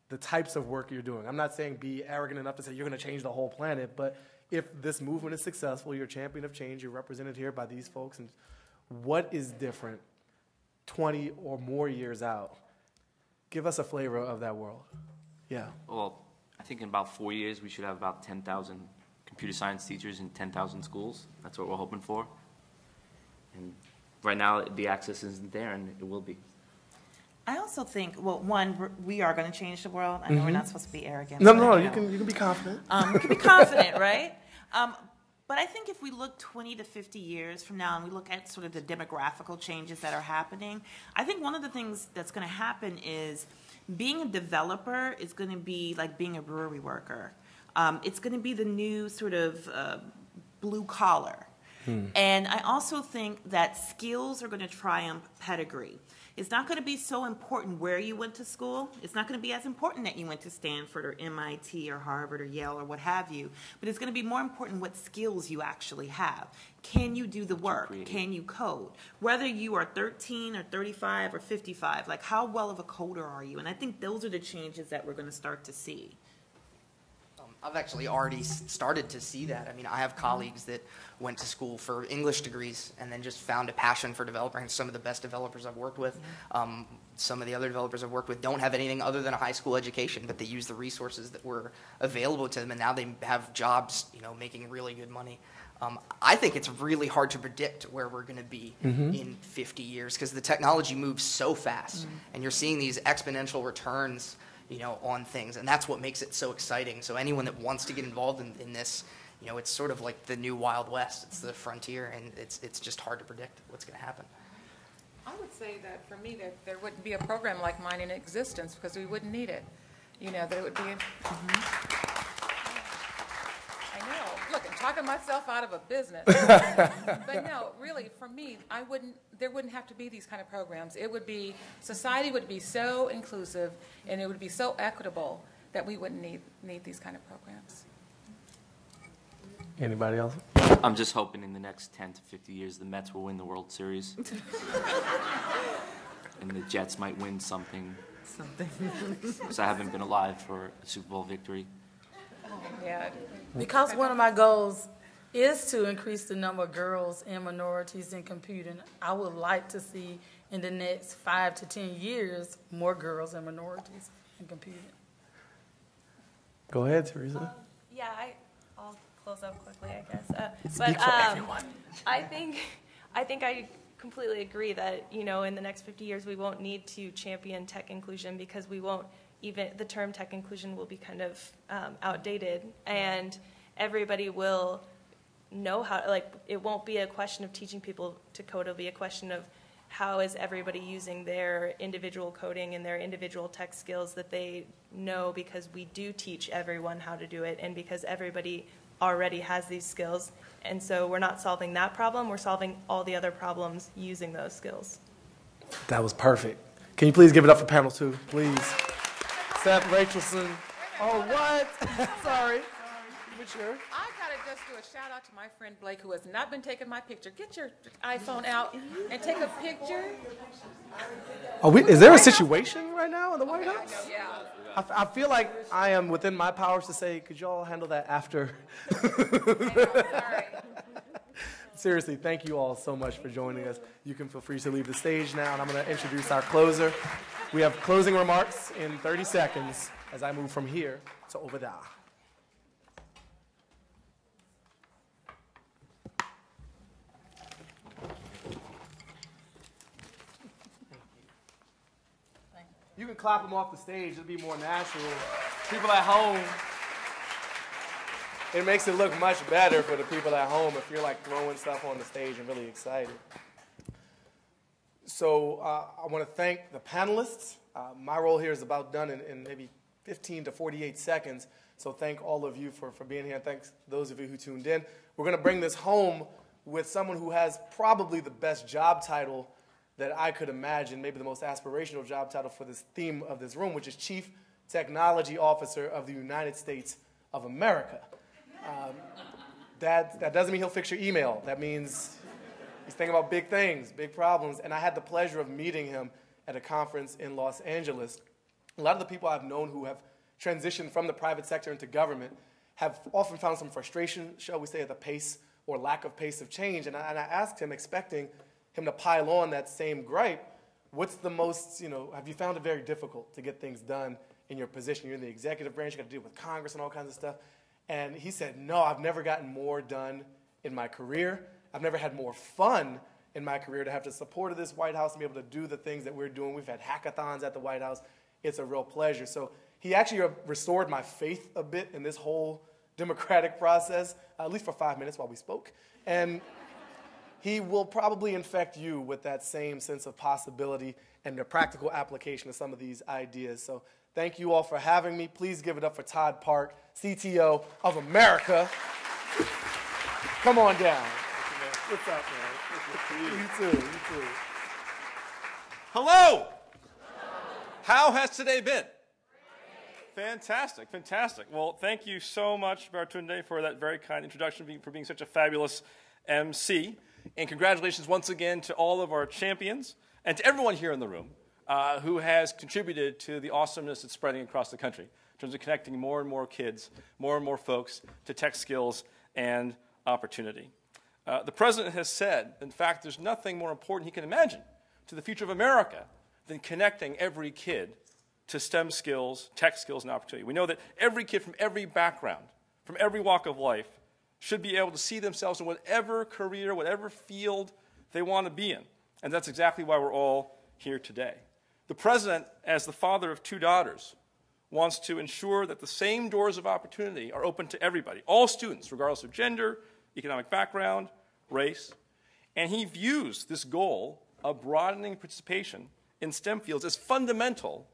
the types of work you're doing. I'm not saying be arrogant enough to say you're going to change the whole planet, but if this movement is successful, you're a champion of change, you're represented here by these folks, and what is different 20 or more years out? Give us a flavor of that world. Yeah. Well, I think in about 4 years, we should have about 10,000 computer science teachers in 10,000 schools. That's what we're hoping for. And right now, the access isn't there, and it will be. I also think, well, one, we are going to change the world. I know we're not supposed to be arrogant. No, you can be confident. You can be confident, right? But I think if we look 20 to 50 years from now and we look at sort of the demographical changes that are happening, I think one of the things that's going to happen is being a developer is going to be like being a brewery worker. It's going to be the new sort of blue collar. And I also think that skills are going to triumph pedigree. It's not going to be so important where you went to school. It's not going to be as important that you went to Stanford or MIT or Harvard or Yale or what have you. But it's going to be more important what skills you actually have. Can you do the work? Can you code? Whether you are 13 or 35 or 55, like how well of a coder are you? And I think those are the changes that we're going to start to see. I've actually already started to see that. I mean, I have colleagues that went to school for English degrees and then just found a passion for developing. Some of the best developers I've worked with, some of the other developers I've worked with don't have anything other than a high school education, but they use the resources that were available to them, and now they have jobs, making really good money. I think it's really hard to predict where we're going to be in 50 years because the technology moves so fast, and you're seeing these exponential returns, on things, and that's what makes it so exciting. So anyone that wants to get involved in this, it's sort of like the new Wild West. It's the frontier, and it's just hard to predict what's going to happen. I would say that for me, that there wouldn't be a program like mine in existence because we wouldn't need it. That it would be. I know. Look, I'm talking myself out of a business. But no, really, for me, there wouldn't have to be these kind of programs. It would be, society would be so inclusive and it would be so equitable that we wouldn't need these kind of programs. Anybody else? I'm just hoping in the next 10 to 50 years the Mets will win the World Series. And the Jets might win something. Because I haven't been alive for a Super Bowl victory. Yeah. Because one of my goals is to increase the number of girls and minorities in computing, I would like to see in the next 5 to 10 years more girls and minorities in computing. Go ahead, Teresa. Yeah, I'll close up quickly, I guess. Speak for everyone. I think I completely agree that, in the next 50 years we won't need to champion tech inclusion because we won't even, the term tech inclusion will be kind of outdated, and everybody will know how, it won't be a question of teaching people to code, it'll be a question of how is everybody using their individual coding and their individual tech skills that they know, because we do teach everyone how to do it and because everybody already has these skills. And so we're not solving that problem, we're solving all the other problems using those skills. That was perfect. Can you please give it up for panel 2, please? Seth Rachelson. Oh, what? Sorry. Sure. I gotta just do a shout out to my friend Blake, who has not been taking my picture. Get your iPhone out and take a picture. Is there a situation right now in the White House? Yeah. I feel like I am within my powers to say, could y'all handle that after? Sorry. Seriously, thank you all so much for joining us. You can feel free to leave the stage now, and I'm going to introduce our closer. We have closing remarks in 30 seconds as I move from here to over there. You can clap them off the stage. It'll be more natural. People at home, it makes it look much better for the people at home if you're throwing stuff on the stage and really excited. So I want to thank the panelists. My role here is about done in maybe 15 to 48 seconds. So thank all of you for being here. And thanks those of you who tuned in. We're going to bring this home with someone who has probably the best job title that I could imagine, maybe the most aspirational job title for this theme of this room, which is Chief Technology Officer of the United States of America. That doesn't mean he'll fix your email. That means he's thinking about big things, big problems. And I had the pleasure of meeting him at a conference in Los Angeles. A lot of the people I've known who have transitioned from the private sector into government have often found some frustration, shall we say, at the pace or lack of pace of change. And I asked him, expecting him to pile on that same gripe, what's the most, have you found it very difficult to get things done in your position? You're in the executive branch, you got to deal with Congress and all kinds of stuff. And he said, no, I've never gotten more done in my career. I've never had more fun in my career to have the support of this White House and be able to do the things that we're doing. We've had hackathons at the White House. It's a real pleasure. So he actually restored my faith a bit in this whole democratic process, at least for 5 minutes while we spoke. And he will probably infect you with that same sense of possibility and the practical application of some of these ideas. So thank you all for having me. Please give it up for Todd Park, CTO of America. Come on down. What's up, man? You too. Hello. How has today been? Fantastic. Well, thank you so much, Baratunde, for that very kind introduction, for being such a fabulous MC. And congratulations once again to all of our champions and to everyone here in the room who has contributed to the awesomeness that's spreading across the country. in terms of connecting more and more kids, more and more folks to tech skills and opportunity. The president has said, in fact, there's nothing more important he can imagine to the future of America than connecting every kid to STEM skills, tech skills, and opportunity. We know that every kid from every background, from every walk of life, should be able to see themselves in whatever career, whatever field they want to be in. And that's exactly why we're all here today. The president, as the father of 2 daughters, wants to ensure that the same doors of opportunity are open to everybody, all students, regardless of gender, economic background, race. And he views this goal of broadening participation in STEM fields as fundamental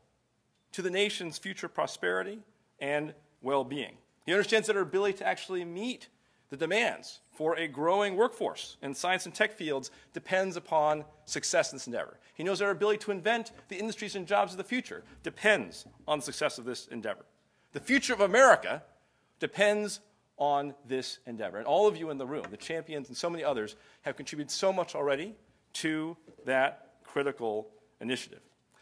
to the nation's future prosperity and well-being. He understands that our ability to actually meet the demands for a growing workforce in science and tech fields depends upon success in this endeavor. He knows that our ability to invent the industries and jobs of the future depends on the success of this endeavor. The future of America depends on this endeavor. And all of you in the room, the champions and so many others, have contributed so much already to that critical initiative.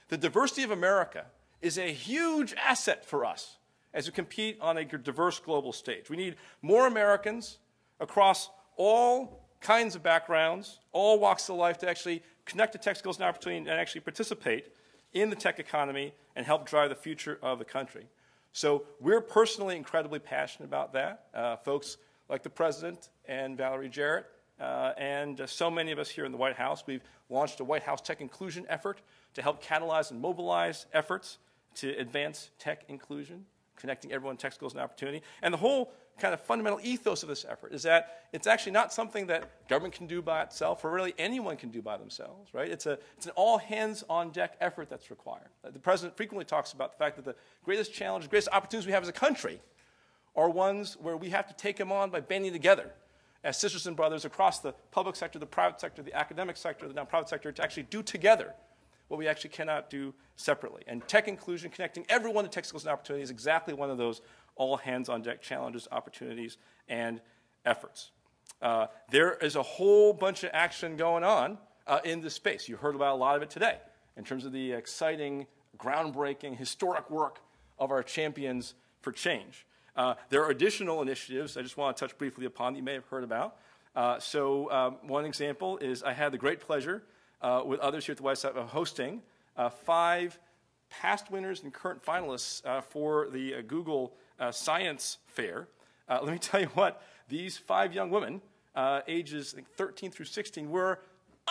The diversity of America is a huge asset for us as we compete on a diverse global stage. We need more Americans across all kinds of backgrounds, all walks of life, to actually connect to tech skills and opportunity and actually participate in the tech economy and help drive the future of the country. So we're personally incredibly passionate about that. Folks like the president and Valerie Jarrett and so many of us here in the White House, we've launched a White House Tech Inclusion effort to help catalyze and mobilize efforts to advance tech inclusion, connecting everyone to tech skills and opportunity. And the whole kind of fundamental ethos of this effort is that it's actually not something that government can do by itself or really anyone can do by themselves, right? It's an all-hands-on-deck effort that's required. The president frequently talks about the fact that the greatest challenges, greatest opportunities we have as a country are ones where we have to take them on by banding together as sisters and brothers across the public sector, the private sector, the academic sector, the nonprofit sector, to actually do together what we actually cannot do separately. And tech inclusion, connecting everyone to tech skills and opportunity, is exactly one of those all-hands-on-deck challenges, opportunities, and efforts. There is a whole bunch of action going on in this space. You heard about a lot of it today in terms of the exciting, groundbreaking, historic work of our champions for change. There are additional initiatives I just want to touch briefly upon that you may have heard about. One example is I had the great pleasure with others here at the White House of hosting 5 past winners and current finalists for the Google Science Fair. Let me tell you what, these 5 young women, ages 13 through 16, were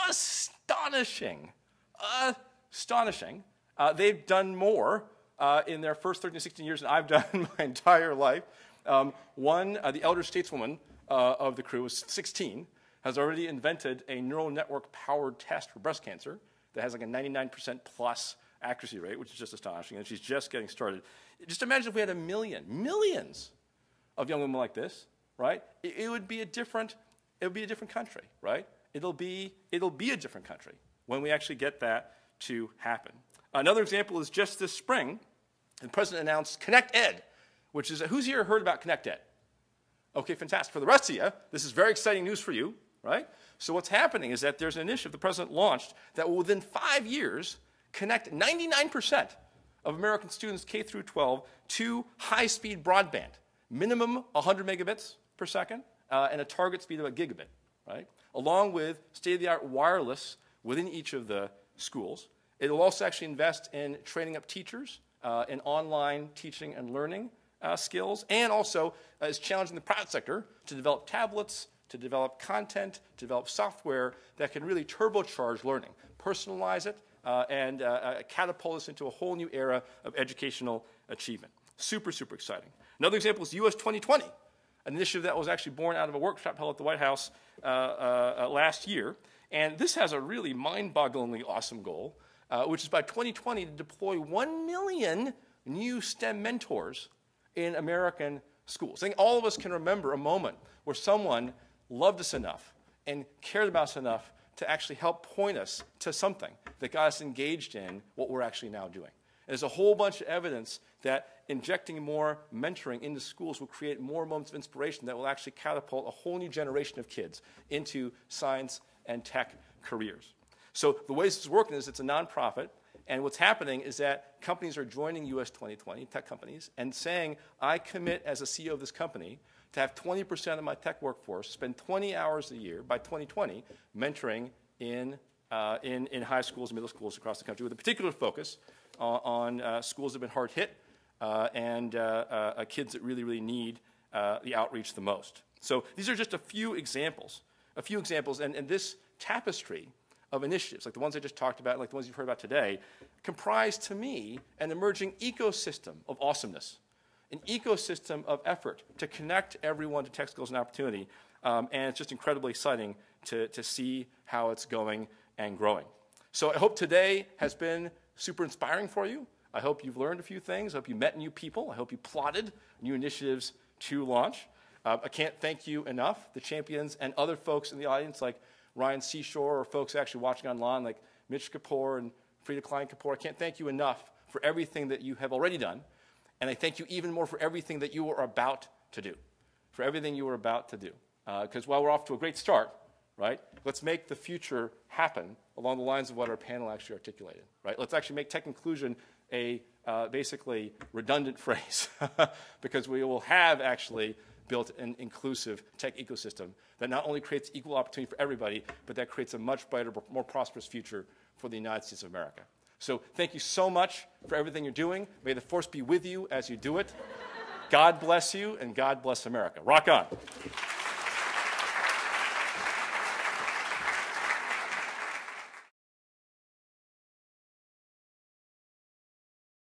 astonishing. Astonishing. They've done more in their first 13 to 16 years than I've done in my entire life. One, the elder stateswoman of the crew, was 16, has already invented a neural network-powered test for breast cancer that has like a 99% plus accuracy rate, which is just astonishing, and she's just getting started. Just imagine if we had millions of young women like this, right? It would be a different country, right? It'll be a different country when we actually get that to happen. Another example is just this spring, the president announced ConnectEd, which is, who's here heard about ConnectEd? Okay, fantastic. For the rest of you, this is very exciting news for you, right? So what's happening is that there's an initiative the president launched that will, within 5 years, connect 99% of American students K through 12 to high-speed broadband, minimum 100 megabits per second, and a target speed of a gigabit, right? Along with state-of-the-art wireless within each of the schools. It will also actually invest in training up teachers in online teaching and learning skills, and also is challenging the private sector to develop tablets, to develop content, to develop software that can really turbocharge learning, personalize it, and catapult us into a whole new era of educational achievement. Super, super exciting. Another example is US 2020, an initiative that was actually born out of a workshop held at the White House last year. And this has a really mind-bogglingly awesome goal, which is by 2020 to deploy 1 million new STEM mentors in American schools. I think all of us can remember a moment where someone loved us enough and cared about us enough to actually help point us to something that got us engaged in what we're actually now doing. And there's a whole bunch of evidence that injecting more mentoring into schools will create more moments of inspiration that will actually catapult a whole new generation of kids into science and tech careers. So the way this is working is it's a nonprofit, And what's happening is that companies are joining US 2020, tech companies, and saying, I commit as a CEO of this company to have 20% of my tech workforce spend 20 hours a year by 2020 mentoring in high schools and middle schools across the country with a particular focus on schools that have been hard hit and kids that really, really need the outreach the most. So these are just a few examples, and this tapestry of initiatives, like the ones I just talked about, like the ones you've heard about today, comprise, to me, an emerging ecosystem of awesomeness, an ecosystem of effort to connect everyone to tech skills and opportunity, and it's just incredibly exciting to see how it's going and growing. So I hope today has been super inspiring for you. I hope you've learned a few things. I hope you met new people. I hope you plotted new initiatives to launch. I can't thank you enough, the champions and other folks in the audience like Ryan Seashore or folks actually watching online like Mitch Kapoor and Frida Klein Kapoor. I can't thank you enough for everything that you have already done. And I thank you even more for everything that you are about to do, Because while we're off to a great start, right, let's make the future happen along the lines of what our panel actually articulated, right? Let's actually make tech inclusion a basically redundant phrase because we will have actually built an inclusive tech ecosystem that not only creates equal opportunity for everybody, but that creates a much brighter, more prosperous future for the United States of America. So thank you so much for everything you're doing. May the force be with you as you do it. God bless you, and God bless America. Rock on.